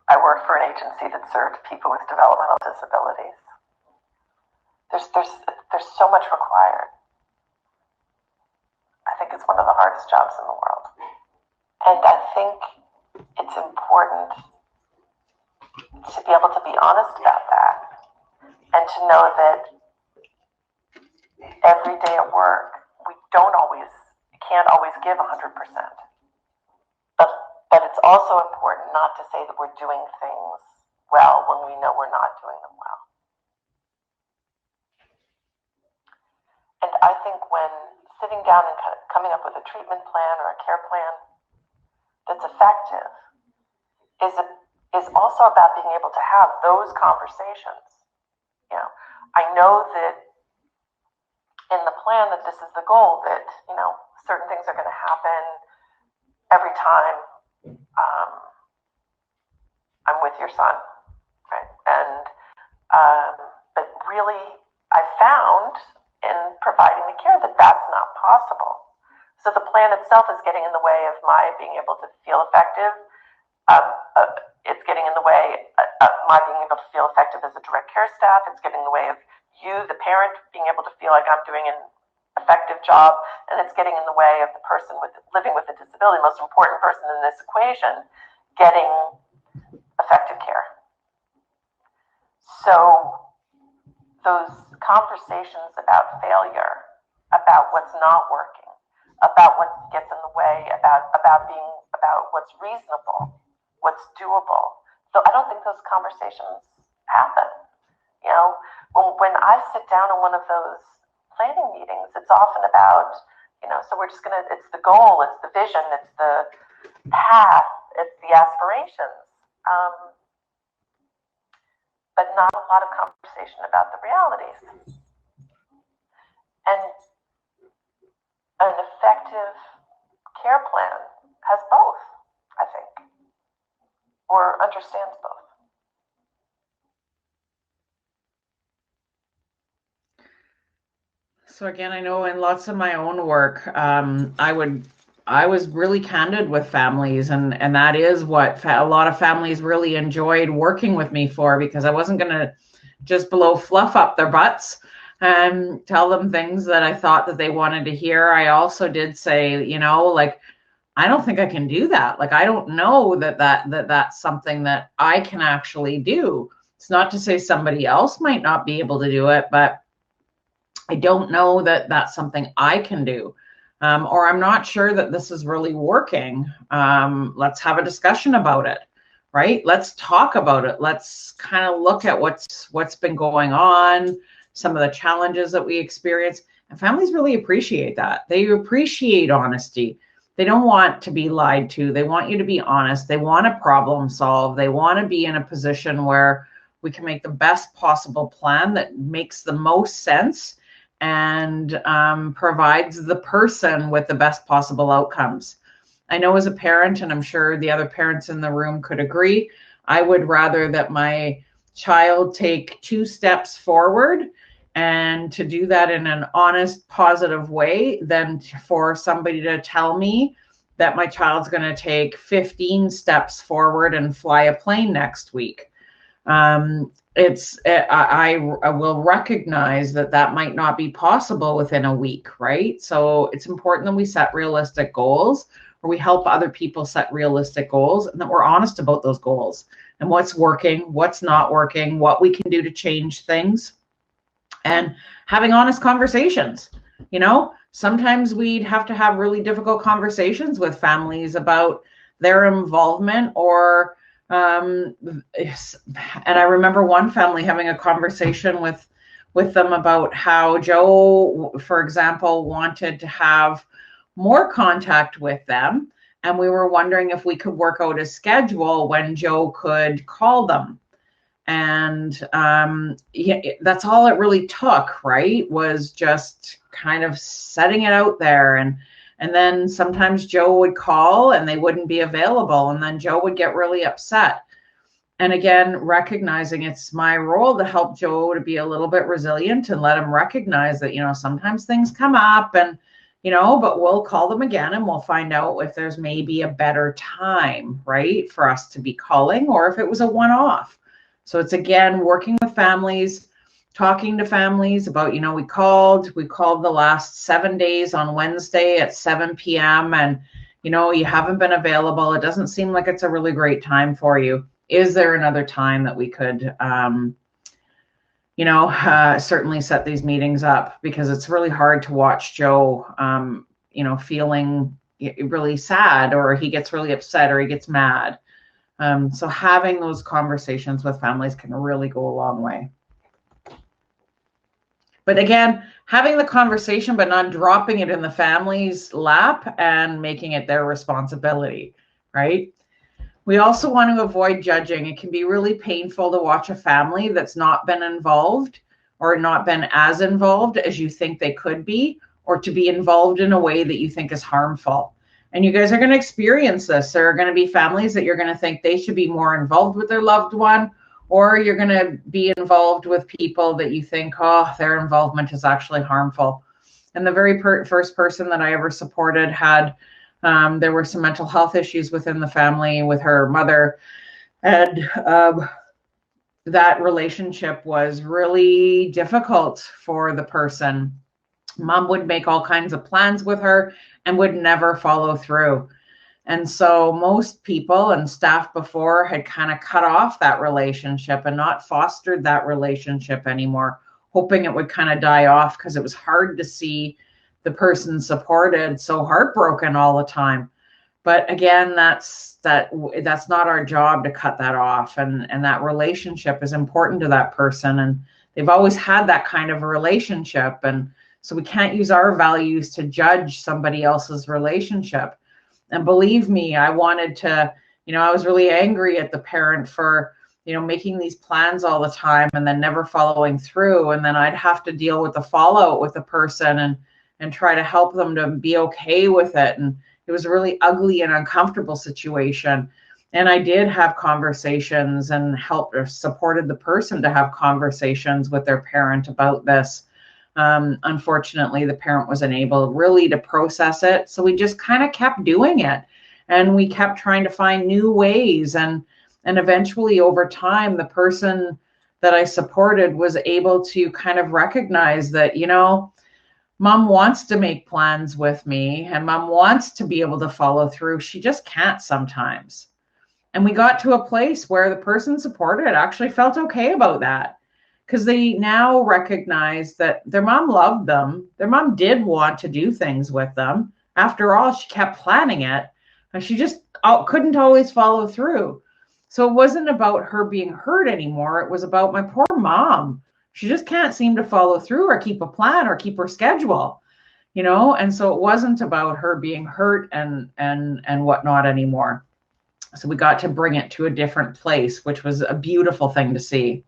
I worked for an agency that served people with developmental disabilities. There's so much required. I think it's one of the hardest jobs in the world. And I think it's important to be able to be honest about that and to know that every day at work, we can't always give 100%. But it's also important not to say that we're doing things well when we know we're not doing them well. And I think when sitting down and kind of coming up with a treatment plan or a care plan that's effective is also about being able to have those conversations. You know, I know that in the plan that this is the goal, that, you know, certain things are going to happen every time I'm with your son, right? And but really, I found in providing the care that that's not possible. So the plan itself is getting in the way of my being able to feel effective. It's getting in the way of my being able to feel effective as a direct care staff. It's getting in the way of you, the parent, being able to feel like I'm doing an effective job. And it's getting in the way of the person living with a disability, most important person in this equation, getting effective care. So those conversations about failure, about what's not working, about what gets in the way, about what's reasonable, what's doable. So I don't think those conversations happen. You know, when I sit down in one of those planning meetings, it's often about, you know, so it's the goal, it's the vision, it's the path, it's the aspirations, but not a lot of conversation about the realities. And an effective care plan has both, I think, or understands both. So again, I know in lots of my own work, I was really candid with families, and that is what a lot of families really enjoyed working with me for, because I wasn't going to just blow fluff up their butts and tell them things that I thought that they wanted to hear. I also did say, you know, like, I don't think I can do that. Like, I don't know that's something that I can actually do. It's not to say somebody else might not be able to do it, but I don't know that that's something I can do. Or I'm not sure that this is really working. Let's have a discussion about it, right? Let's talk about it. Let's kind of look at what's been going on, some of the challenges that we experience. And families really appreciate that. They appreciate honesty. They don't want to be lied to. They want you to be honest. They want to problem solve. They want to be in a position where we can make the best possible plan that makes the most sense and provides the person with the best possible outcomes. I know as a parent, and I'm sure the other parents in the room could agree, I would rather that my child take 2 steps forward, and to do that in an honest, positive way, than for somebody to tell me that my child's going to take 15 steps forward and fly a plane next week. I will recognize that might not be possible within a week, right? So it's important that we set realistic goals, or we help other people set realistic goals, and that we're honest about those goals and what's working, what's not working, what we can do to change things, and having honest conversations. You know, sometimes we'd have to have really difficult conversations with families about their involvement or And I remember one family having a conversation with them about how Joe, for example, wanted to have more contact with them. And we were wondering if we could work out a schedule when Joe could call them. And yeah, that's all it really took, right? Was just kind of setting it out there. And then sometimes Joe would call and they wouldn't be available. And then Joe would get really upset. And again, recognizing it's my role to help Joe to be a little bit resilient and let him recognize that, sometimes things come up and, but we'll call them again and we'll find out if there's maybe a better time, right, for us to be calling, or if it was a one-off. So it's, again, working with families, talking to families about, we called the last 7 days on Wednesday at 7 p.m. and, you haven't been available. It doesn't seem like it's a really great time for you. Is there another time that we could, certainly set these meetings up? Because it's really hard to watch Joe, feeling really sad, or he gets really upset, or he gets mad. So having those conversations with families can really go a long way. But again, having the conversation, but not dropping it in the family's lap and making it their responsibility, right? We also want to avoid judging. It can be really painful to watch a family that's not been involved or not been as involved as you think they could be, or to be involved in a way that you think is harmful. And you guys are going to experience this. There are going to be families that you're going to think they should be more involved with their loved one, or you're going to be involved with people that you think, their involvement is actually harmful. And the very first person that I ever supported had, there were some mental health issues within the family with her mother. And that relationship was really difficult for the person. Mom would make all kinds of plans with her and would never follow through. And so most people and staff before had kind of cut off that relationship and not fostered that relationship anymore, hoping it would kind of die off, because it was hard to see the person supported so heartbroken all the time. But again, that's not our job to cut that off. And that relationship is important to that person. And they've always had that kind of a relationship. And so we can't use our values to judge somebody else's relationship. And believe me, I wanted to, I was really angry at the parent for, making these plans all the time and then never following through. And then I'd have to deal with the fallout with the person and try to help them to be okay with it. And it was a really ugly and uncomfortable situation. And I did have conversations and helped or supported the person to have conversations with their parent about this. Unfortunately, the parent wasn't able really to process it. So we just kind of kept doing it. And we kept trying to find new ways. And eventually over time, the person that I supported was able to kind of recognize that, Mom wants to make plans with me and Mom wants to be able to follow through. She just can't sometimes. And we got to a place where the person supported actually felt okay about that, because they now recognize that their mom loved them. Their mom did want to do things with them. After all, she kept planning it, and she just couldn't always follow through. So it wasn't about her being hurt anymore. It was about my poor mom. She just can't seem to follow through or keep a plan or keep her schedule, and so it wasn't about her being hurt and whatnot anymore. So we got to bring it to a different place, which was a beautiful thing to see.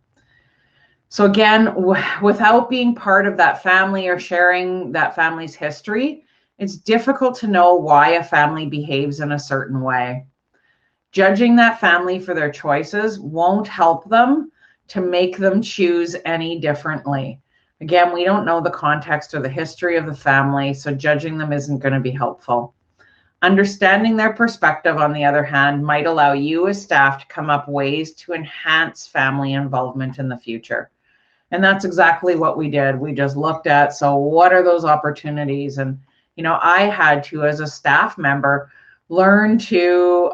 So again, without being part of that family or sharing that family's history, it's difficult to know why a family behaves in a certain way. Judging that family for their choices won't help them to make them choose any differently. Again, we don't know the context or the history of the family, so judging them isn't going to be helpful. Understanding their perspective, on the other hand, might allow you as staff to come up ways to enhance family involvement in the future. And that's exactly what we did. We just looked at, so what are those opportunities? And, I had to, as a staff member, learn to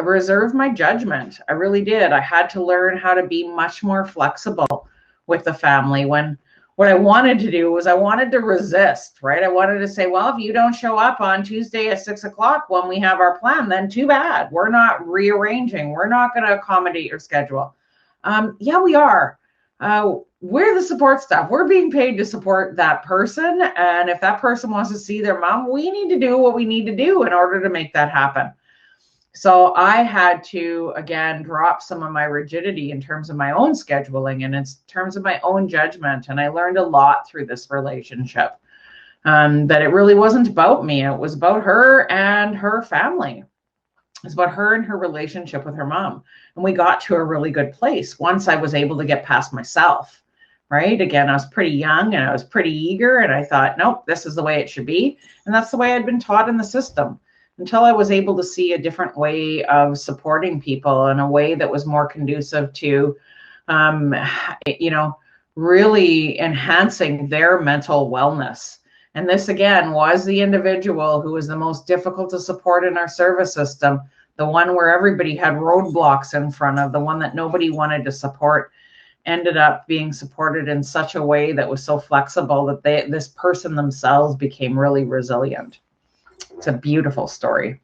reserve my judgment. I really did. I had to learn how to be much more flexible with the family. When what I wanted to do was I wanted to resist, right? I wanted to say, well, if you don't show up on Tuesday at 6 o'clock when we have our plan, then too bad. We're not rearranging. We're not going to accommodate your schedule. Yeah, we are. We're the support staff. We're being paid to support that person. And if that person wants to see their mom, we need to do what we need to do in order to make that happen. So I had to, again, drop some of my rigidity in terms of my own scheduling and in terms of my own judgment. And I learned a lot through this relationship, that it really wasn't about me. It was about her and her family. It's about her and her relationship with her mom. And we got to a really good place once I was able to get past myself, right? Again, I was pretty young and I was pretty eager. And I thought, nope, this is the way it should be. And that's the way I'd been taught in the system, until I was able to see a different way of supporting people in a way that was more conducive to, really enhancing their mental wellness. And this, again, was the individual who was the most difficult to support in our service system, the one where everybody had roadblocks in front of, the one that nobody wanted to support, ended up being supported in such a way that was so flexible that this person themselves became really resilient. It's a beautiful story.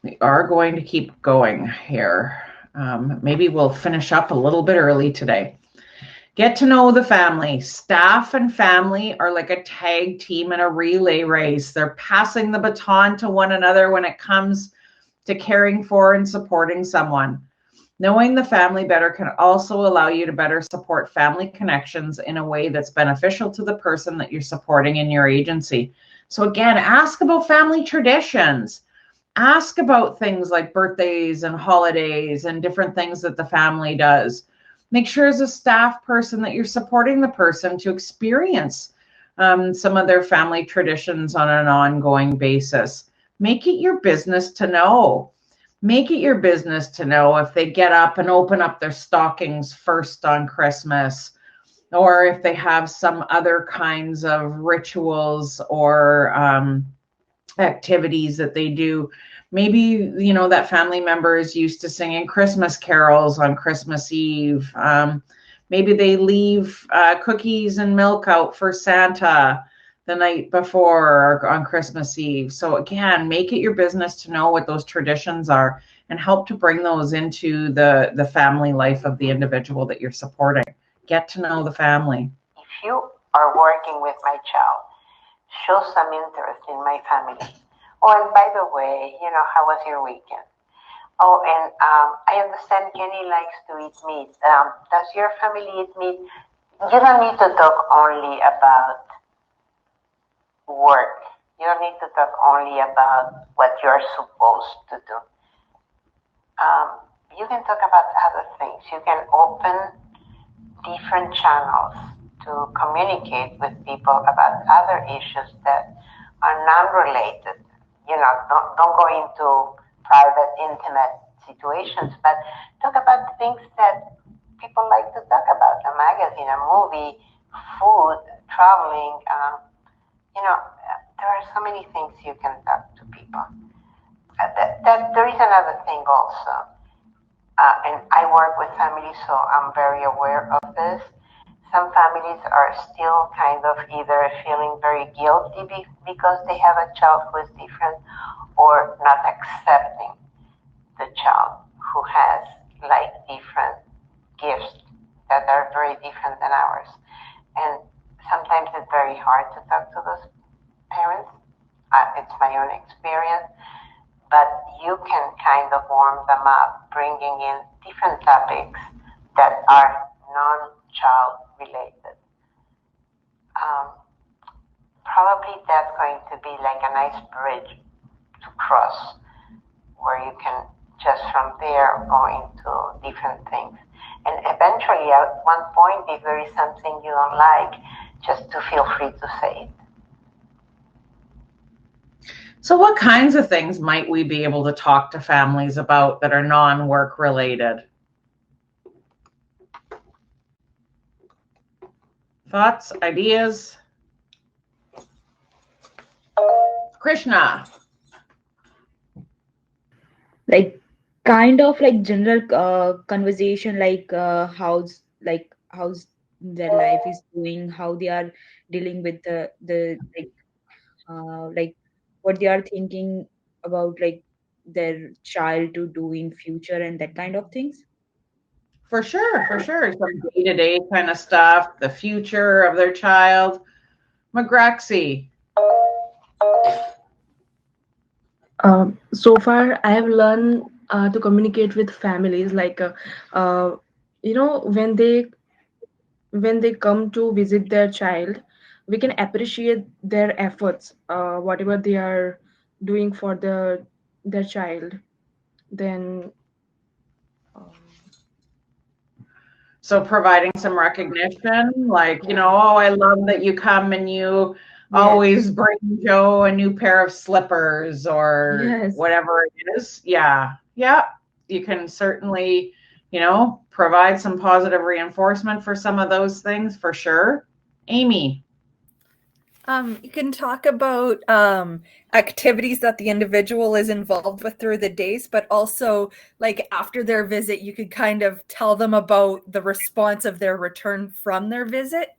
We are going to keep going here. Maybe we'll finish up a little bit early today. Get to know the family. Staff and family are like a tag team in a relay race. They're passing the baton to one another when it comes to caring for and supporting someone. Knowing the family better can also allow you to better support family connections in a way that's beneficial to the person that you're supporting in your agency. So again, ask about family traditions. Ask about things like birthdays and holidays and different things that the family does. Make sure as a staff person that you're supporting the person to experience some of their family traditions on an ongoing basis. Make it your business to know. Make it your business to know if they get up and open up their stockings first on Christmas, or if they have some other kinds of rituals or activities that they do. Maybe, that family member is used to singing Christmas carols on Christmas Eve. Maybe they leave cookies and milk out for Santa the night before on Christmas Eve. So again, make it your business to know what those traditions are and help to bring those into the family life of the individual that you're supporting. Get to know the family. If you are working with my child, show some interest in my family. Oh, and by the way, how was your weekend? Oh, and I understand Kenny likes to eat meat. Does your family eat meat? You don't need to talk only about work. You don't need to talk only about what you're supposed to do. You can talk about other things. You can open different channels to communicate with people about other issues that are non-related. Don't go into private, intimate situations, but talk about things that people like to talk about: a magazine, a movie, food, traveling. There are so many things you can talk to people. There is another thing also, and I work with families, so I'm very aware of this. Some families are still kind of either feeling very guilty because they have a child who is different, or not accepting the child who has different gifts that are very different than ours. And sometimes it's very hard to talk to those parents. It's my own experience, but you can kind of warm them up, bringing in different topics that are non-child related. Probably that's going to be like a nice bridge to cross, where you can just from there go into different things. And eventually, at one point, if there is something you don't like, just to feel free to say it. So what kinds of things might we be able to talk to families about that are non-work related? Thoughts, ideas? Krishna. Like kind of like general conversation, how's their life is doing, how they are dealing with the like what they are thinking about, like their child to do in future and that kind of things. For sure, for sure. Some day-to-day kind of stuff, the future of their child. McGraxy. So far, I have learned to communicate with families. Uh, when they come to visit their child, we can appreciate their efforts, whatever they are doing for their child. Then, um, So providing some recognition, like, oh, I love that you come and you yes, always bring Joe a new pair of slippers or yes. whatever it is. Yeah. Yeah. You can certainly, provide some positive reinforcement for some of those things for sure. Amy. You can talk about activities that the individual is involved with through the days, but also like after their visit, you could kind of tell them about the response of their return from their visit.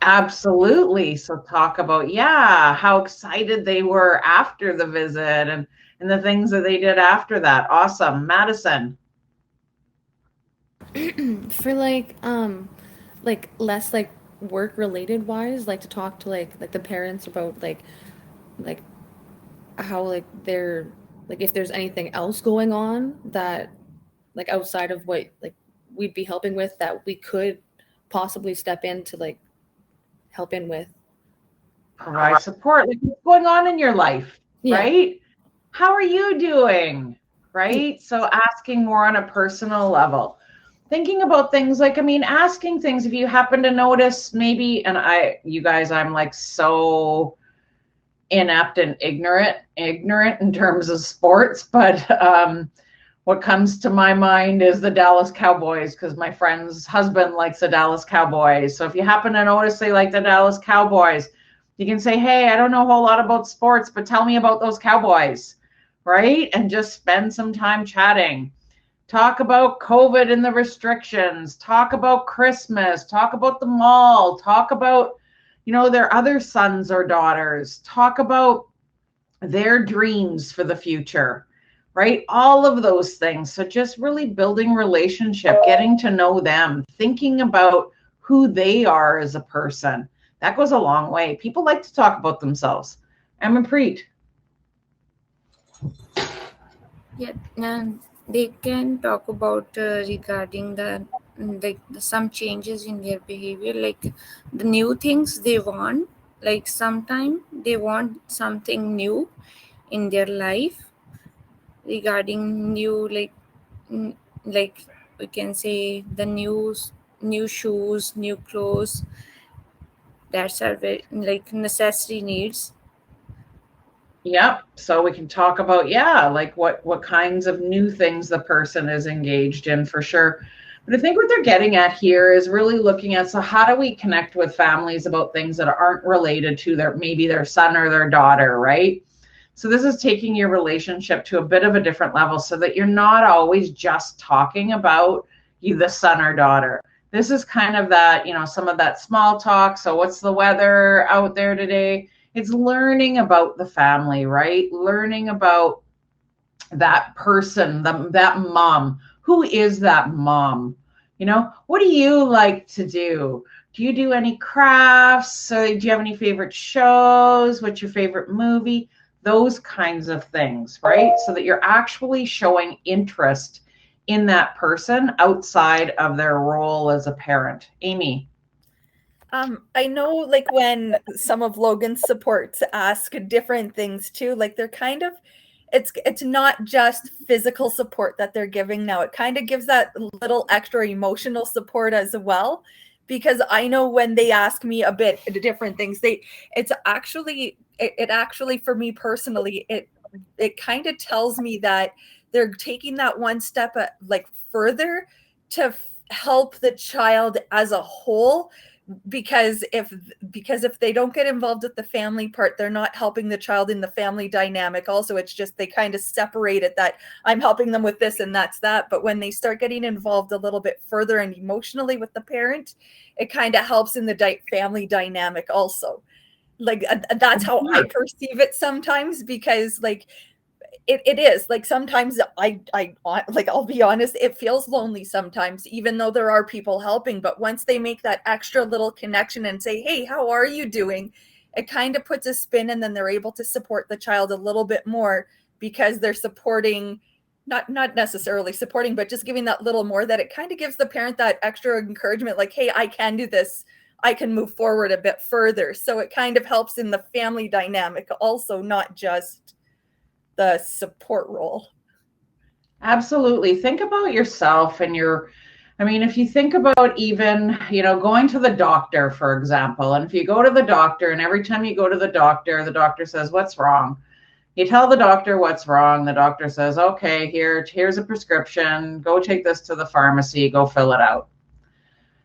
Absolutely. So talk about, yeah, how excited they were after the visit and the things that they did after that. Awesome. Madison. For like less like work related wise, like to talk to like the parents about like how like they're like if there's anything else going on that like outside of what like we'd be helping with that we could possibly step in to like help in with. Provide support. Like what's going on in your life, Yeah. right? How are you doing? Right? So asking more on a personal level. Thinking about things like, asking things if you happen to notice maybe, and you guys, I'm like so inept and ignorant in terms of sports, but what comes to my mind is the Dallas Cowboys because my friend's husband likes the Dallas Cowboys. So if you happen to notice they like the Dallas Cowboys, you can say, hey, I don't know a whole lot about sports, but tell me about those Cowboys, right? And just spend some time chatting. Talk about COVID and the restrictions. Talk about Christmas. Talk about the mall. Talk about, their other sons or daughters. Talk about their dreams for the future, right? All of those things. So just really building relationship, getting to know them, thinking about who they are as a person. That goes a long way. People like to talk about themselves. Preet. Yeah, and they can talk about regarding some changes in their behavior, like the new things they want. Like sometime they want something new in their life regarding new like we can say the new shoes, new clothes. That's are very like necessary needs. Yep. So we can talk about, like what kinds of new things the person is engaged in for sure. But I think what they're getting at here is really looking at, so how do we connect with families about things that aren't related to maybe their son or their daughter, right? So this is taking your relationship to a bit of a different level so that you're not always just talking about the son or daughter. This is kind of that, some of that small talk. So what's the weather out there today? It's learning about the family, right? Learning about that person, that mom. Who is that mom? What do you like to do? Do you do any crafts? So do you have any favorite shows? What's your favorite movie? Those kinds of things, right? So that you're actually showing interest in that person outside of their role as a parent. Amy. I know like when some of Logan's supports ask different things too, like they're kind of it's not just physical support that they're giving now. It kind of gives that little extra emotional support as well. Because I know when they ask me a bit different things, it actually for me personally, it kind of tells me that they're taking that one step like further to help the child as a whole because if they don't get involved with the family part, they're not helping the child in the family dynamic. Also, it's just they kind of separate it, that I'm helping them with this and that's that. But when they start getting involved a little bit further and emotionally with the parent, it kind of helps in the family dynamic also. Like that's how I perceive it sometimes, because like it is like sometimes I like, I'll be honest, it feels lonely sometimes, even though there are people helping. But once they make that extra little connection and say, hey, how are you doing? It kind of puts a spin, and then they're able to support the child a little bit more, because they're supporting, not necessarily supporting, but just giving that little more, that it kind of gives the parent that extra encouragement, like, hey, I can do this. I can move forward a bit further. So it kind of helps in the family dynamic also, not just the support role. Absolutely. Think about yourself and if you think about even, going to the doctor, for example, and if you go to the doctor and every time you go to the doctor says, what's wrong? You tell the doctor what's wrong. The doctor says, okay, here's a prescription. Go take this to the pharmacy, go fill it out.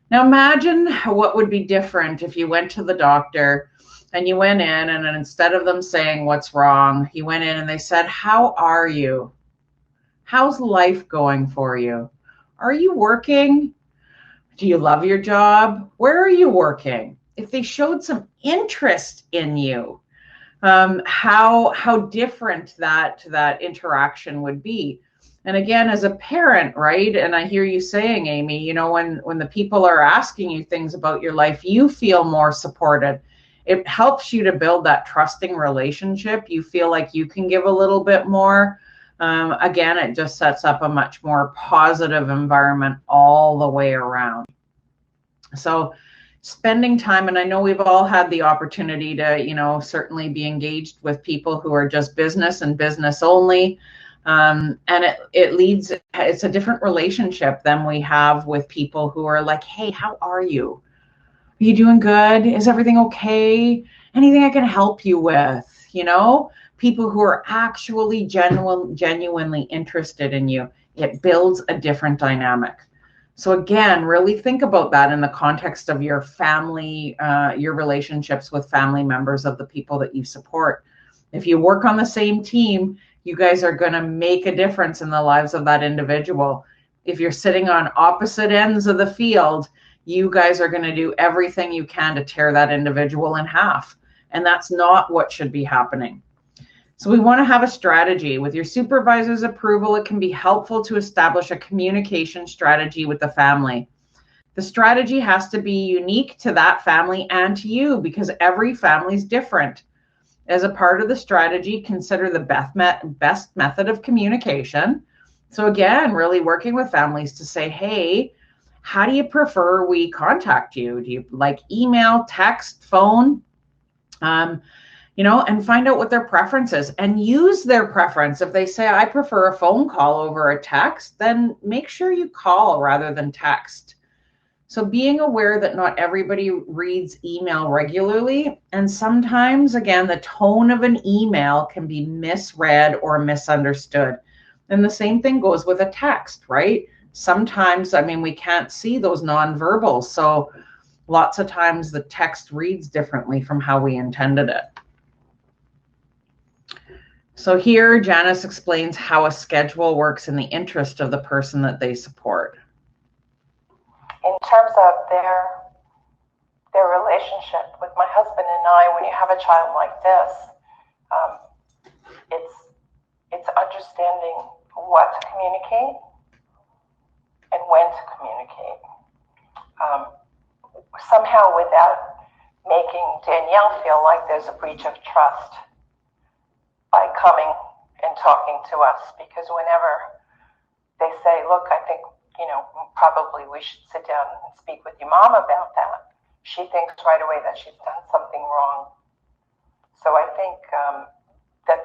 Now imagine what would be different if you went to the doctor and you went in, and instead of them saying what's wrong, you went in and they said, how are you? How's life going for you? Are you working? Do you love your job? Where are you working? If they showed some interest in you, how different that interaction would be. And again, as a parent, right? And I hear you saying, Amy, when the people are asking you things about your life, you feel more supported. It helps you to build that trusting relationship. You feel like you can give a little bit more. Again, it just sets up a much more positive environment all the way around. So spending time, and I know we've all had the opportunity to, certainly be engaged with people who are just business and business only. And it's a different relationship than we have with people who are like, hey, how are you? Are you doing good? Is everything okay? Anything I can help you with? People who are actually genuinely interested in you. It builds a different dynamic. So again, really think about that in the context of your family, your relationships with family members of the people that you support. If you work on the same team, you guys are going to make a difference in the lives of that individual. If you're sitting on opposite ends of the field, you guys are going to do everything you can to tear that individual in half. And that's not what should be happening. So we want to have a strategy. With your supervisor's approval, it can be helpful to establish a communication strategy with the family. The strategy has to be unique to that family and to you, because every family is different. As a part of the strategy, consider the best method of communication. So again, really working with families to say, hey, how do you prefer we contact you? Do you like email, text, phone? And find out what their preference is and use their preference. If they say, I prefer a phone call over a text, then make sure you call rather than text. So being aware that not everybody reads email regularly, and sometimes, again, the tone of an email can be misread or misunderstood. And the same thing goes with a text, right? Sometimes, we can't see those nonverbals. So lots of times the text reads differently from how we intended it. So here, Janice explains how a schedule works in the interest of the person that they support. In terms of their relationship with my husband and I, when you have a child like this, it's understanding what to communicate and when to communicate. Somehow without making Danielle feel like there's a breach of trust by coming and talking to us, because whenever they say, look, I think, probably we should sit down and speak with your mom about that, she thinks right away that she's done something wrong. So I think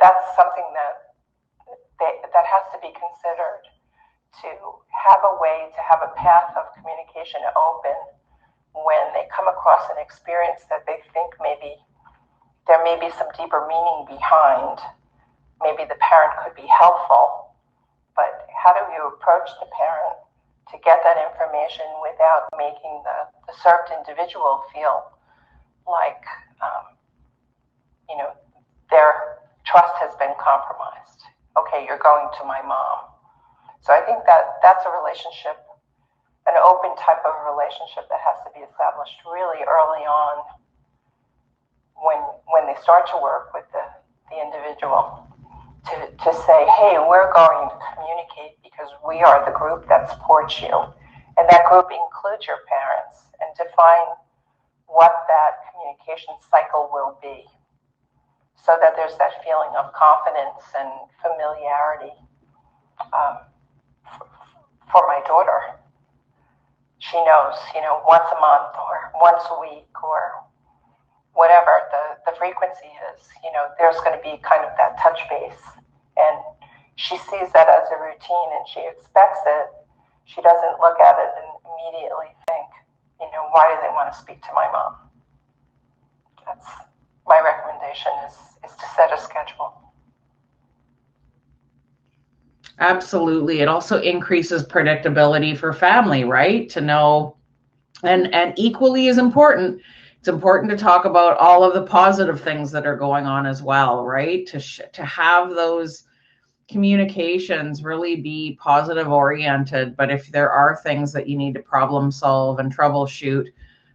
that's something that has to be considered, to have a way to have a path of communication open when they come across an experience that they think maybe there may be some deeper meaning behind. Maybe the parent could be helpful, but how do you approach the parent to get that information without making the served individual feel like, their trust has been compromised. Okay, you're going to my mom. So I think that's a relationship, an open type of relationship that has to be established really early on when they start to work with the individual to say, hey, we're going to communicate because we are the group that supports you. And that group includes your parents, and define what that communication cycle will be, so that there's that feeling of confidence and familiarity. For my daughter, she knows, once a month or once a week or whatever the frequency is, there's going to be kind of that touch base. And she sees that as a routine and she expects it. She doesn't look at it and immediately think, why do they want to speak to my mom? That's my recommendation is to set a schedule. Absolutely. It also increases predictability for family, right? To know, and equally as important, it's important to talk about all of the positive things that are going on as well, right? To have those communications really be positive oriented. But if there are things that you need to problem solve and troubleshoot,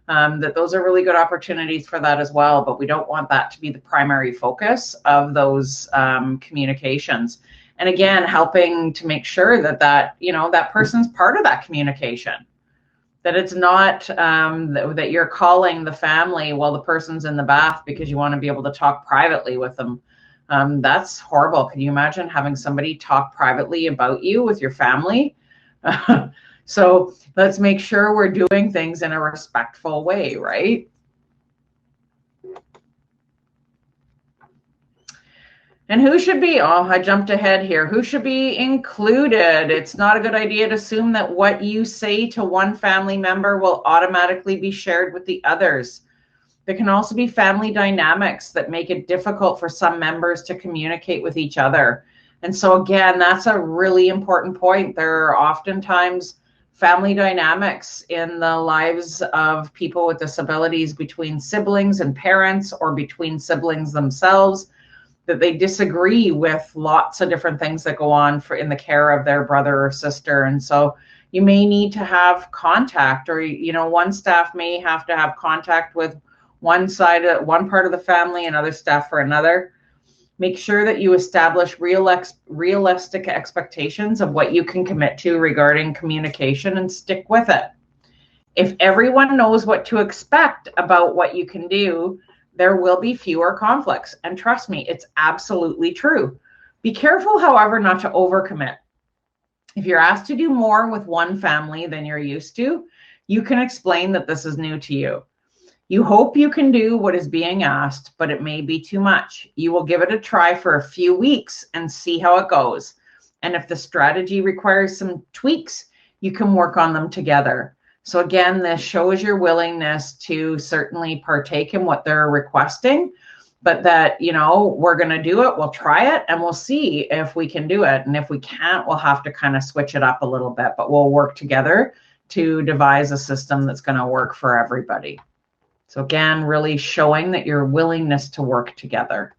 that those are really good opportunities for that as well. But we don't want that to be the primary focus of those communications. And again, helping to make sure that person's part of that communication, that it's not that you're calling the family while the person's in the bath because you want to be able to talk privately with them. That's horrible. Can you imagine having somebody talk privately about you with your family? So let's make sure we're doing things in a respectful way, right? And who should be, I jumped ahead here. Who should be included? It's not a good idea to assume that what you say to one family member will automatically be shared with the others. There can also be family dynamics that make it difficult for some members to communicate with each other. And so again, that's a really important point. There are oftentimes family dynamics in the lives of people with disabilities between siblings and parents, or between siblings themselves, that they disagree with lots of different things that go on in the care of their brother or sister. And so you may need to have contact, or one staff may have to have contact with one part of the family, and other staff for another. Make sure that you establish realistic expectations of what you can commit to regarding communication, and stick with it. If everyone knows what to expect about what you can do, there will be fewer conflicts. And trust me, it's absolutely true. Be careful, however, not to overcommit. If you're asked to do more with one family than you're used to, you can explain that this is new to you. You hope you can do what is being asked, but it may be too much. You will give it a try for a few weeks and see how it goes. And if the strategy requires some tweaks, you can work on them together. So again, this shows your willingness to certainly partake in what they're requesting, but that, we're going to do it. We'll try it and we'll see if we can do it. And if we can't, we'll have to kind of switch it up a little bit, but we'll work together to devise a system that's going to work for everybody. So again, really showing that your willingness to work together.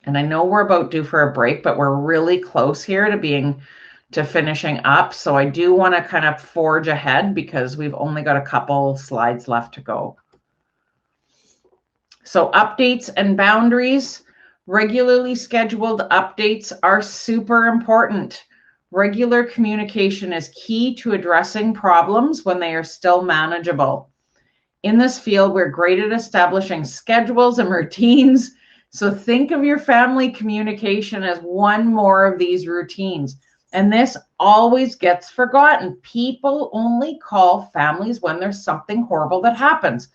And I know we're about due for a break, but we're really close here to finishing up. So I do want to kind of forge ahead because we've only got a couple slides left to go. So updates and boundaries. Regularly scheduled updates are super important. Regular communication is key to addressing problems when they are still manageable. In this field, we're great at establishing schedules and routines. So think of your family communication as one more of these routines. And this always gets forgotten. People only call families when there's something horrible that happens.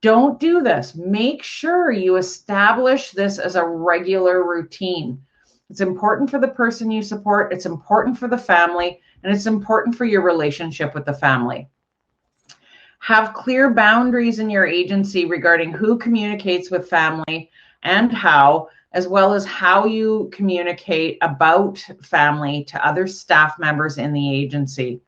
Don't do this. Make sure you establish this as a regular routine. It's important for the person you support. It's important for the family, and it's important for your relationship with the family. Have clear boundaries in your agency regarding who communicates with family and how, as well as how you communicate about family to other staff members in the agency.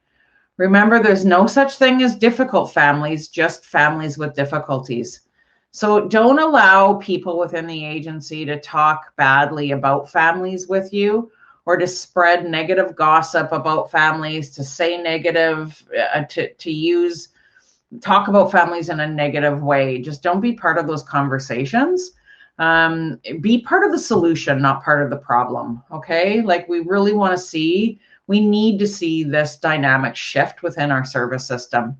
Remember, there's no such thing as difficult families, just families with difficulties. So don't allow people within the agency to talk badly about families with you, or to spread negative gossip about families, to say negative, talk about families in a negative way. Just don't be part of those conversations. Be part of the solution, not part of the problem. Okay. Like, we really want to see, we need to see this dynamic shift within our service system.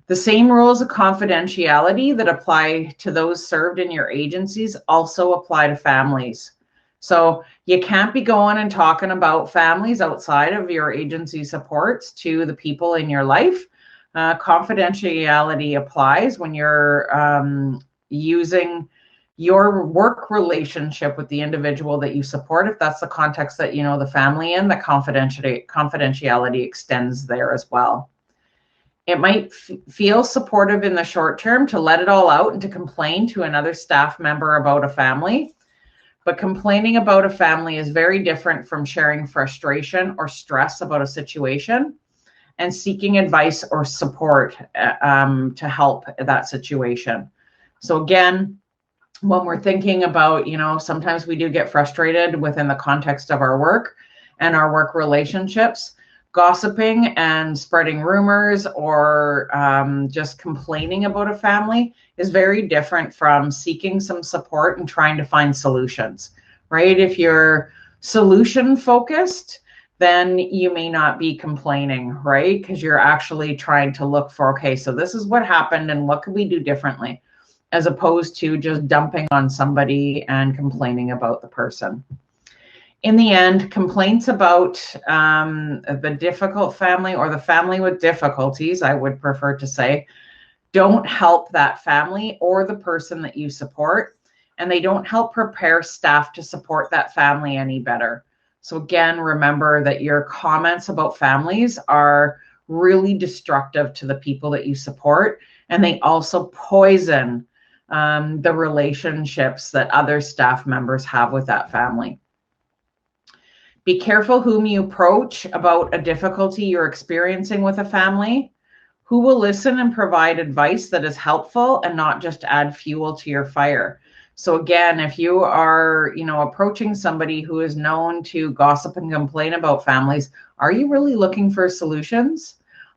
The same rules of confidentiality that apply to those served in your agencies also apply to families. So you can't be going and talking about families outside of your agency supports to the people in your life. Confidentiality applies when you're using your work relationship with the individual that you support. If that's the context that you know the family in, the confidentiality extends there as well. It might feel supportive in the short term to let it all out and to complain to another staff member about a family. But complaining about a family is very different from sharing frustration or stress about a situation and seeking advice or support to help that situation. So again, when we're thinking about, sometimes we do get frustrated within the context of our work and our work relationships. Gossiping and spreading rumors or just complaining about a family is very different from seeking some support and trying to find solutions, right? If you're solution focused, then you may not be complaining, right? Because you're actually trying to look for, okay, so this is what happened and what could we do differently, as opposed to just dumping on somebody and complaining about the person. In the end, complaints about the difficult family or the family with difficulties, I would prefer to say, don't help that family or the person that you support, and they don't help prepare staff to support that family any better. So again, remember that your comments about families are really destructive to the people that you support, and they also poison the relationships that other staff members have with that family. Be careful whom you approach about a difficulty you're experiencing with a family. Who will listen and provide advice that is helpful and not just add fuel to your fire. So again, if you are, approaching somebody who is known to gossip and complain about families, are you really looking for solutions?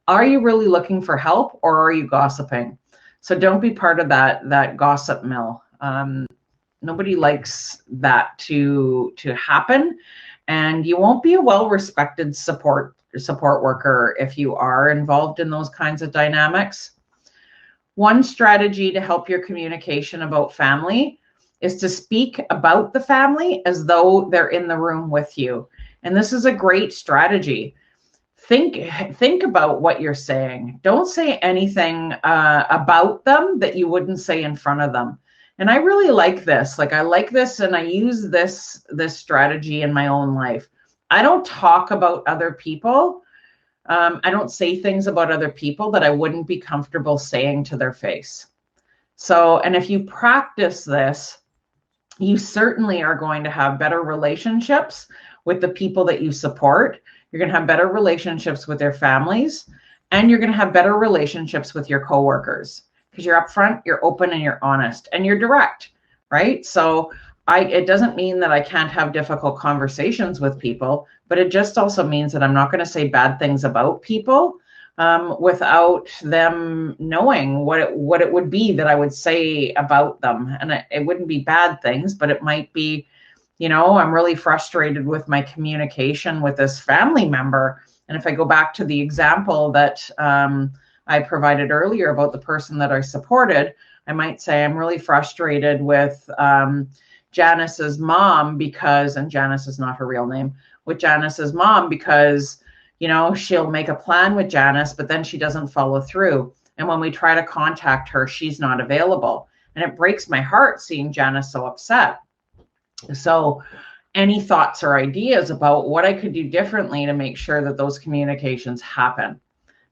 Are you really looking for help, or are you gossiping? So don't be part of that gossip mill. Nobody likes that to happen. And you won't be a well-respected support worker if you are involved in those kinds of dynamics. One strategy to help your communication about family is to speak about the family as though they're in the room with you. And this is a great strategy. Think about what you're saying. Don't say anything about them that you wouldn't say in front of them. And I really like this. I like this, and I use this strategy in my own life. I don't talk about other people. I don't say things about other people that I wouldn't be comfortable saying to their face. So, and if you practice this, you certainly are going to have better relationships with the people that you support. You're going to have better relationships with their families, and you're going to have better relationships with your coworkers. Because you're upfront, you're open, and you're honest, and you're direct, right? So it doesn't mean that I can't have difficult conversations with people, but it just also means that I'm not going to say bad things about people without them knowing what it would be that I would say about them. And it wouldn't be bad things, but it might be, I'm really frustrated with my communication with this family member. And if I go back to the example that I provided earlier about the person that I supported, I might say I'm really frustrated with Janice's mom because, and Janice is not her real name, with Janice's mom because, she'll make a plan with Janice, but then she doesn't follow through. And when we try to contact her, she's not available. And it breaks my heart seeing Janice so upset. So any thoughts or ideas about what I could do differently to make sure that those communications happen?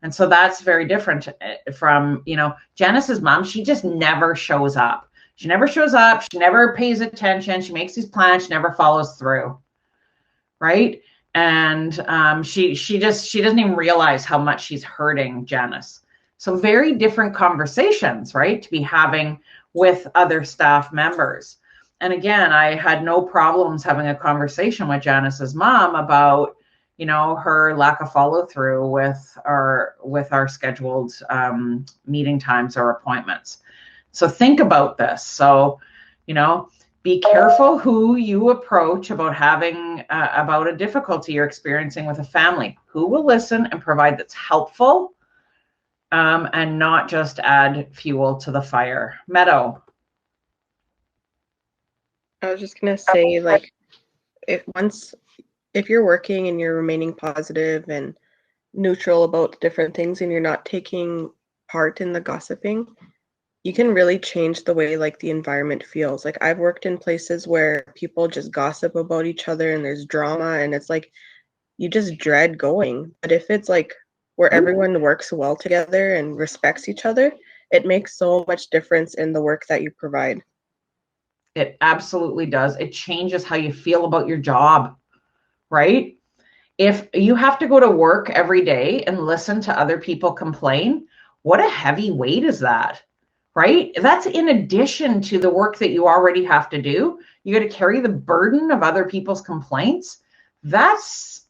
And so that's very different from, you know, Janice's mom. She just never shows up. She never shows up. She never pays attention. She makes these plans. She never follows through. Right. And she doesn't even realize how much she's hurting Janice. So very different conversations, right, to be having with other staff members. And again, I had no problems having a conversation with Janice's mom about, you know, her lack of follow through with our scheduled meeting times or appointments. So think about this. So, you know, be careful who you approach about having about a difficulty you're experiencing with a family. Who will listen and provide that's helpful, and not just add fuel to the fire. Meadow. I was just gonna say, like, if you're working and you're remaining positive and neutral about different things and you're not taking part in the gossiping, you can really change the way like the environment feels. Like I've worked in places where people just gossip about each other and there's drama and it's like you just dread going. But if it's like where everyone works well together and respects each other, it makes so much difference in the work that you provide. It absolutely does. It changes how you feel about your job, right? If you have to go to work every day and listen to other people complain, what a heavy weight is that, right? That's in addition to the work that you already have to do. You got to carry the burden of other people's complaints. It's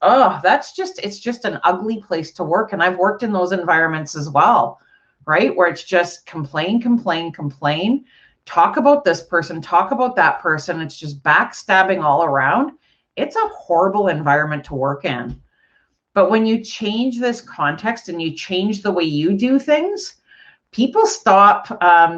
just an ugly place to work. And I've worked in those environments as well, right? Where it's just complain, complain, complain. Talk about this person, talk about that person. It's just backstabbing all around. It's a horrible environment to work in. But when you change this context and you change the way you do things, people stop,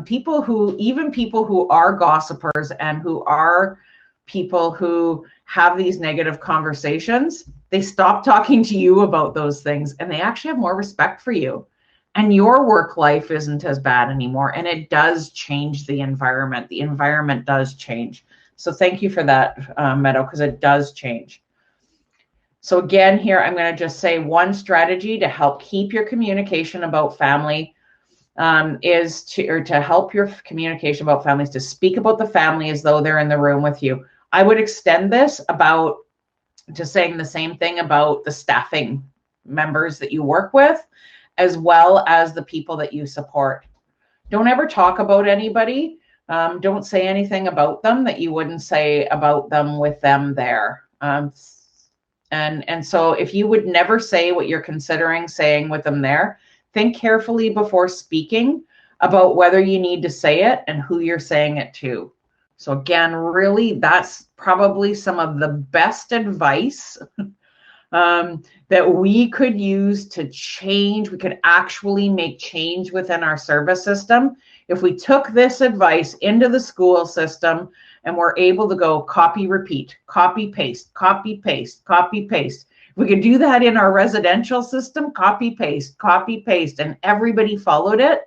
people who are gossipers and who are people who have these negative conversations, they stop talking to you about those things and they actually have more respect for you. And your work life isn't as bad anymore. And it does change the environment. The environment does change. So thank you for that, Meadow, because it does change. So again, here, I'm going to just say one strategy to help keep your communication about family to help your communication about families, to speak about the family as though they're in the room with you. I would extend this to saying the same thing about the staffing members that you work with, as well as the people that you support. Don't ever talk about anybody. Don't say anything about them that you wouldn't say about them with them there. And so if you would never say what you're considering saying with them there, think carefully before speaking about whether you need to say it and who you're saying it to. So again, really, that's probably some of the best advice that we could use to change. We could actually make change within our service system if we took this advice into the school system and we're able to go copy, repeat, copy, paste, copy, paste, copy, paste. If we could do that in our residential system, copy, paste, and everybody followed it,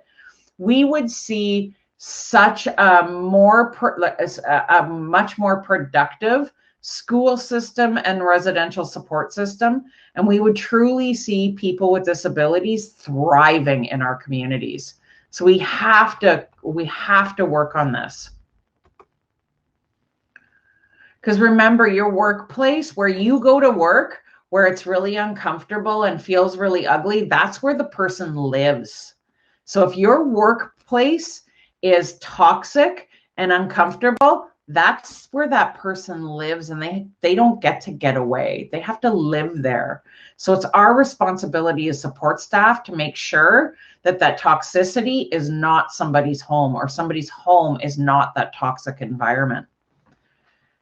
we would see such a much more productive school system and residential support system. And we would truly see people with disabilities thriving in our communities. So we have to work on this. Because remember, your workplace, where you go to work, where it's really uncomfortable and feels really ugly, that's where the person lives. So if your workplace is toxic and uncomfortable, that's where that person lives, and they don't get away. They have to live there. So it's our responsibility as support staff to make sure that that toxicity is not somebody's home, or somebody's home is not that toxic environment.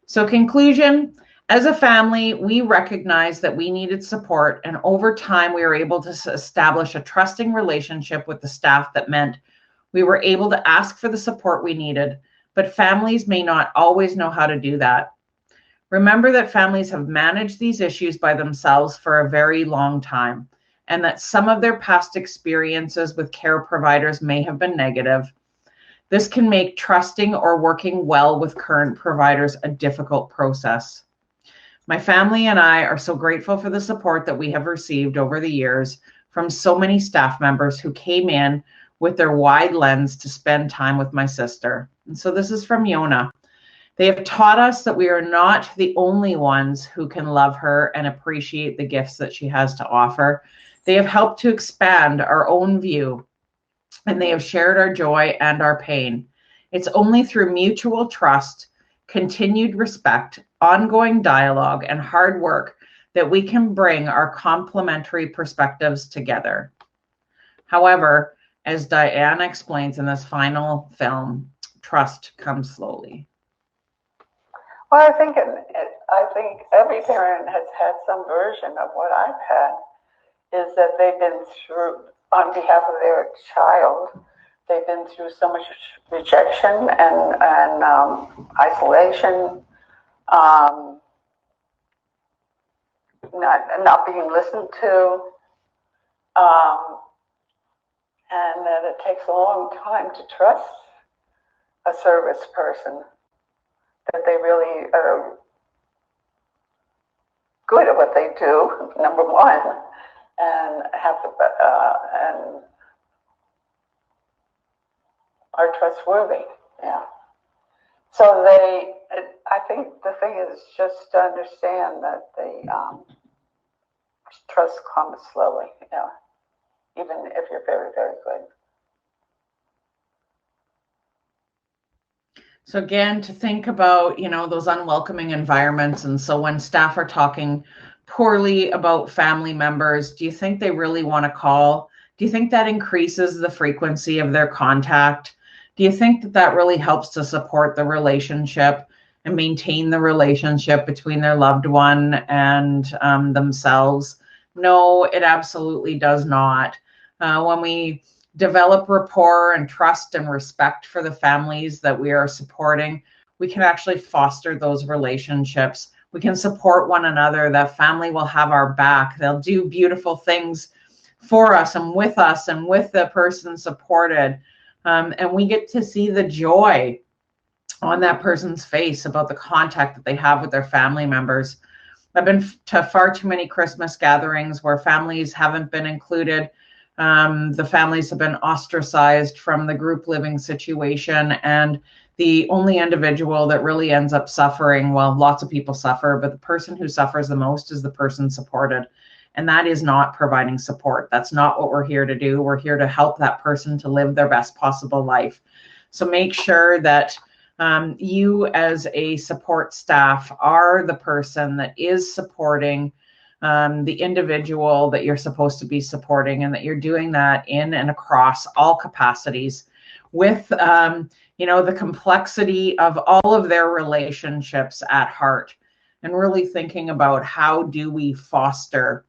So conclusion, as a family, we recognized that we needed support, and over time we were able to establish a trusting relationship with the staff that meant we were able to ask for the support we needed, but families may not always know how to do that. Remember that families have managed these issues by themselves for a very long time, and that some of their past experiences with care providers may have been negative. This can make trusting or working well with current providers a difficult process. My family and I are so grateful for the support that we have received over the years from so many staff members who came in with their wide lens to spend time with my sister. And so this is from Yona. They have taught us that we are not the only ones who can love her and appreciate the gifts that she has to offer. They have helped to expand our own view, and they have shared our joy and our pain. It's only through mutual trust, continued respect, ongoing dialogue, and hard work that we can bring our complementary perspectives together. However, as Diana explains in this final film, trust comes slowly. Well, I think every parent has had some version of what I've had, is that they've been through, on behalf of their child, they've been through so much rejection and isolation, not being listened to, and that it takes a long time to trust a service person, that they really are good at what they do, number one, and have the and are trustworthy. Yeah. So I think the thing is just to understand that the trust comes slowly. Yeah. Even if you're very, very good. So again, to think about, those unwelcoming environments. And so when staff are talking poorly about family members, do you think they really want to call? Do you think that increases the frequency of their contact? Do you think that that really helps to support the relationship and maintain the relationship between their loved one and themselves? No, it absolutely does not. When we develop rapport and trust and respect for the families that we are supporting, we can actually foster those relationships. We can support one another. That family will have our back. They'll do beautiful things for us and with the person supported. And we get to see the joy on that person's face about the contact that they have with their family members. I've been to far too many Christmas gatherings where families haven't been included. The families have been ostracized from the group living situation, and the only individual that really ends up suffering, well, lots of people suffer, but the person who suffers the most is the person supported. And that is not providing support. That's not what we're here to do. We're here to help that person to live their best possible life. So make sure that you as a support staff are the person that is supporting the individual that you're supposed to be supporting, and that you're doing that in and across all capacities with, the complexity of all of their relationships at heart, and really thinking about how do we foster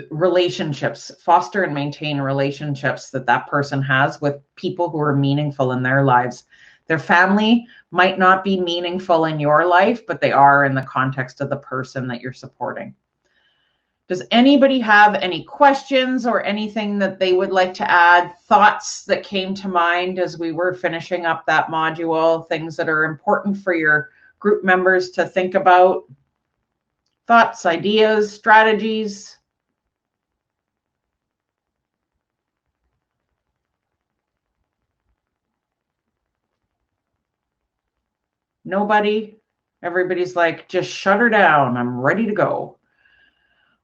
relationships, foster and maintain relationships that person has with people who are meaningful in their lives. Their family might not be meaningful in your life, but they are in the context of the person that you're supporting. Does anybody have any questions or anything that they would like to add? Thoughts that came to mind as we were finishing up that module, things that are important for your group members to think about? Thoughts, ideas, strategies? Nobody? Everybody's like, just shut her down. I'm ready to go.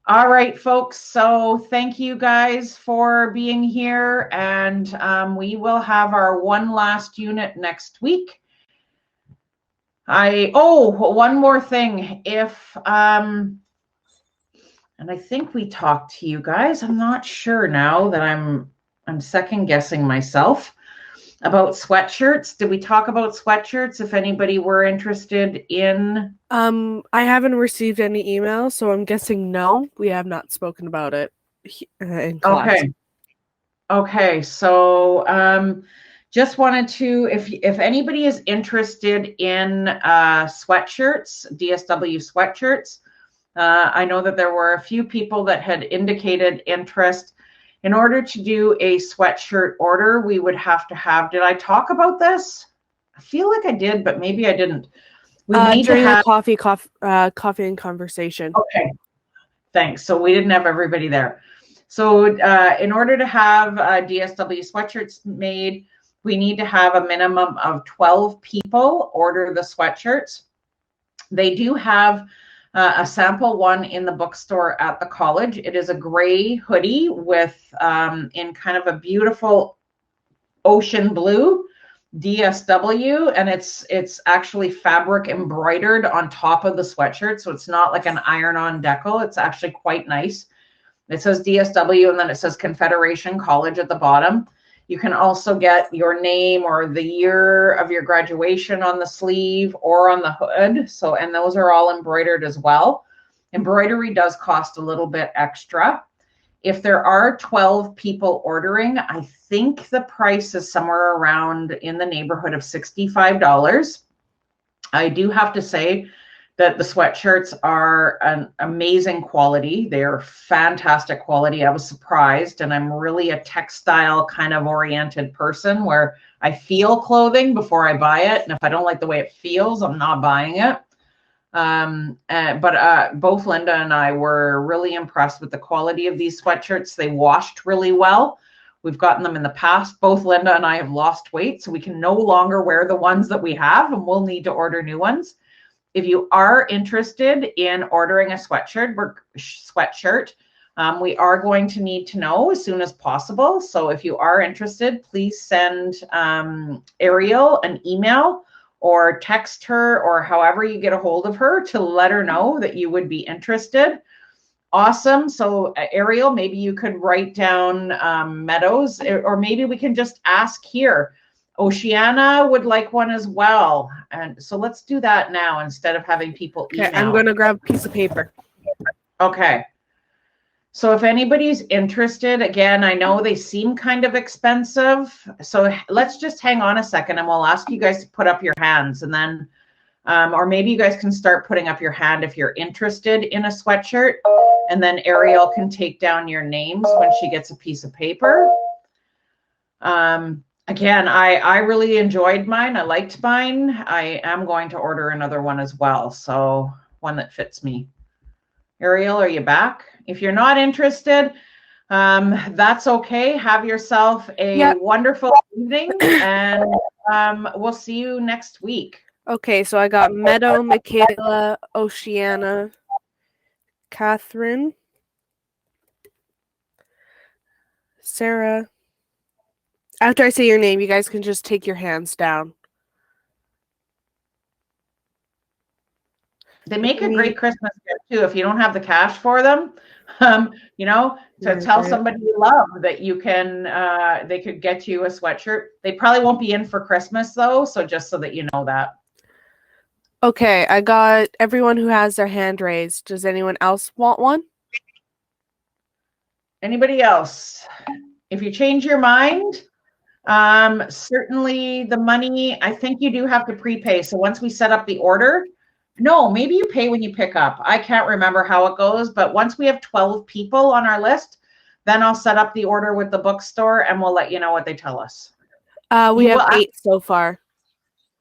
All right, folks. So thank you guys for being here. And we will have our one last unit next week. One more thing. And I think we talked to you guys. I'm not sure now that I'm second guessing myself about sweatshirts. Did we talk about sweatshirts? If anybody were interested in, I haven't received any emails, so I'm guessing no. We have not spoken about it in class. Okay. So just wanted to, if anybody is interested in sweatshirts, DSW sweatshirts, I know that there were a few people that had indicated interest. In order to do a sweatshirt order, we would have to have, did I talk about this? I feel like I did, but maybe I didn't. We need during to have a coffee and conversation. Okay, thanks. So we didn't have everybody there. So in order to have DSW sweatshirts made, we need to have a minimum of 12 people order the sweatshirts. They do have a sample one in the bookstore at the college. It is a gray hoodie with in kind of a beautiful ocean blue DSW, and it's actually fabric embroidered on top of the sweatshirt, so it's not like an iron-on decal. It's actually quite nice. It says DSW, and then it says Confederation College at the bottom. You can also get your name or the year of your graduation on the sleeve or on the hood. So, and those are all embroidered as well. Embroidery does cost a little bit extra. If there are 12 people ordering, I think the price is somewhere around in the neighborhood of $65. I do have to say that the sweatshirts are an amazing quality. They're fantastic quality. I was surprised, and I'm really a textile kind of oriented person where I feel clothing before I buy it. And if I don't like the way it feels, I'm not buying it. But both Linda and I were really impressed with the quality of these sweatshirts. They washed really well. We've gotten them in the past. Both Linda and I have lost weight, so we can no longer wear the ones that we have, and we'll need to order new ones. If you are interested in ordering a sweatshirt, we are going to need to know as soon as possible. So if you are interested, please send Ariel an email or text her, or however you get a hold of her, to let her know that you would be interested. Awesome. So Ariel, maybe you could write down Meadows, or maybe we can just ask here. Oceana would like one as well. And so let's do that now instead of having people email. Okay, I'm going to grab a piece of paper. Okay. So if anybody's interested, again, I know they seem kind of expensive. So let's just hang on a second and we'll ask you guys to put up your hands, and then, or maybe you guys can start putting up your hand if you're interested in a sweatshirt, and then Ariel can take down your names when she gets a piece of paper. Again, I really enjoyed mine. I liked mine. I am going to order another one as well. So one that fits me. Ariel, are you back? If you're not interested, that's okay. Have yourself a wonderful evening, and we'll see you next week. Okay, so I got Meadow, Michaela, Oceana, Catherine, Sarah. After I say your name, you guys can just take your hands down. They make a great Christmas gift too. If you don't have the cash for them, you know, to tell somebody you love that you can, they could get you a sweatshirt. They probably won't be in for Christmas though. So just so that you know that. Okay, I got everyone who has their hand raised. Does anyone else want one? Anybody else? If you change your mind, certainly the money, I think you do have to prepay. So once we set up the order, no, maybe you pay when you pick up. I can't remember how it goes, but once we have 12 people on our list, then I'll set up the order with the bookstore and we'll let you know what they tell us. We have 8 so far.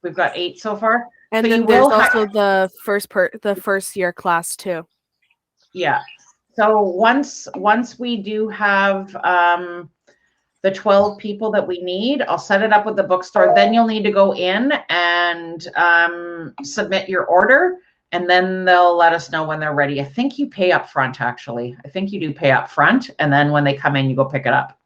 We've got 8 so far. And so then there's also the first year class too. Yeah. So once we do have the 12 people that we need, I'll set it up with the bookstore. Then you'll need to go in and submit your order, and then they'll let us know when they're ready. I think you pay up front, actually. I think you do pay up front, and then when they come in, you go pick it up.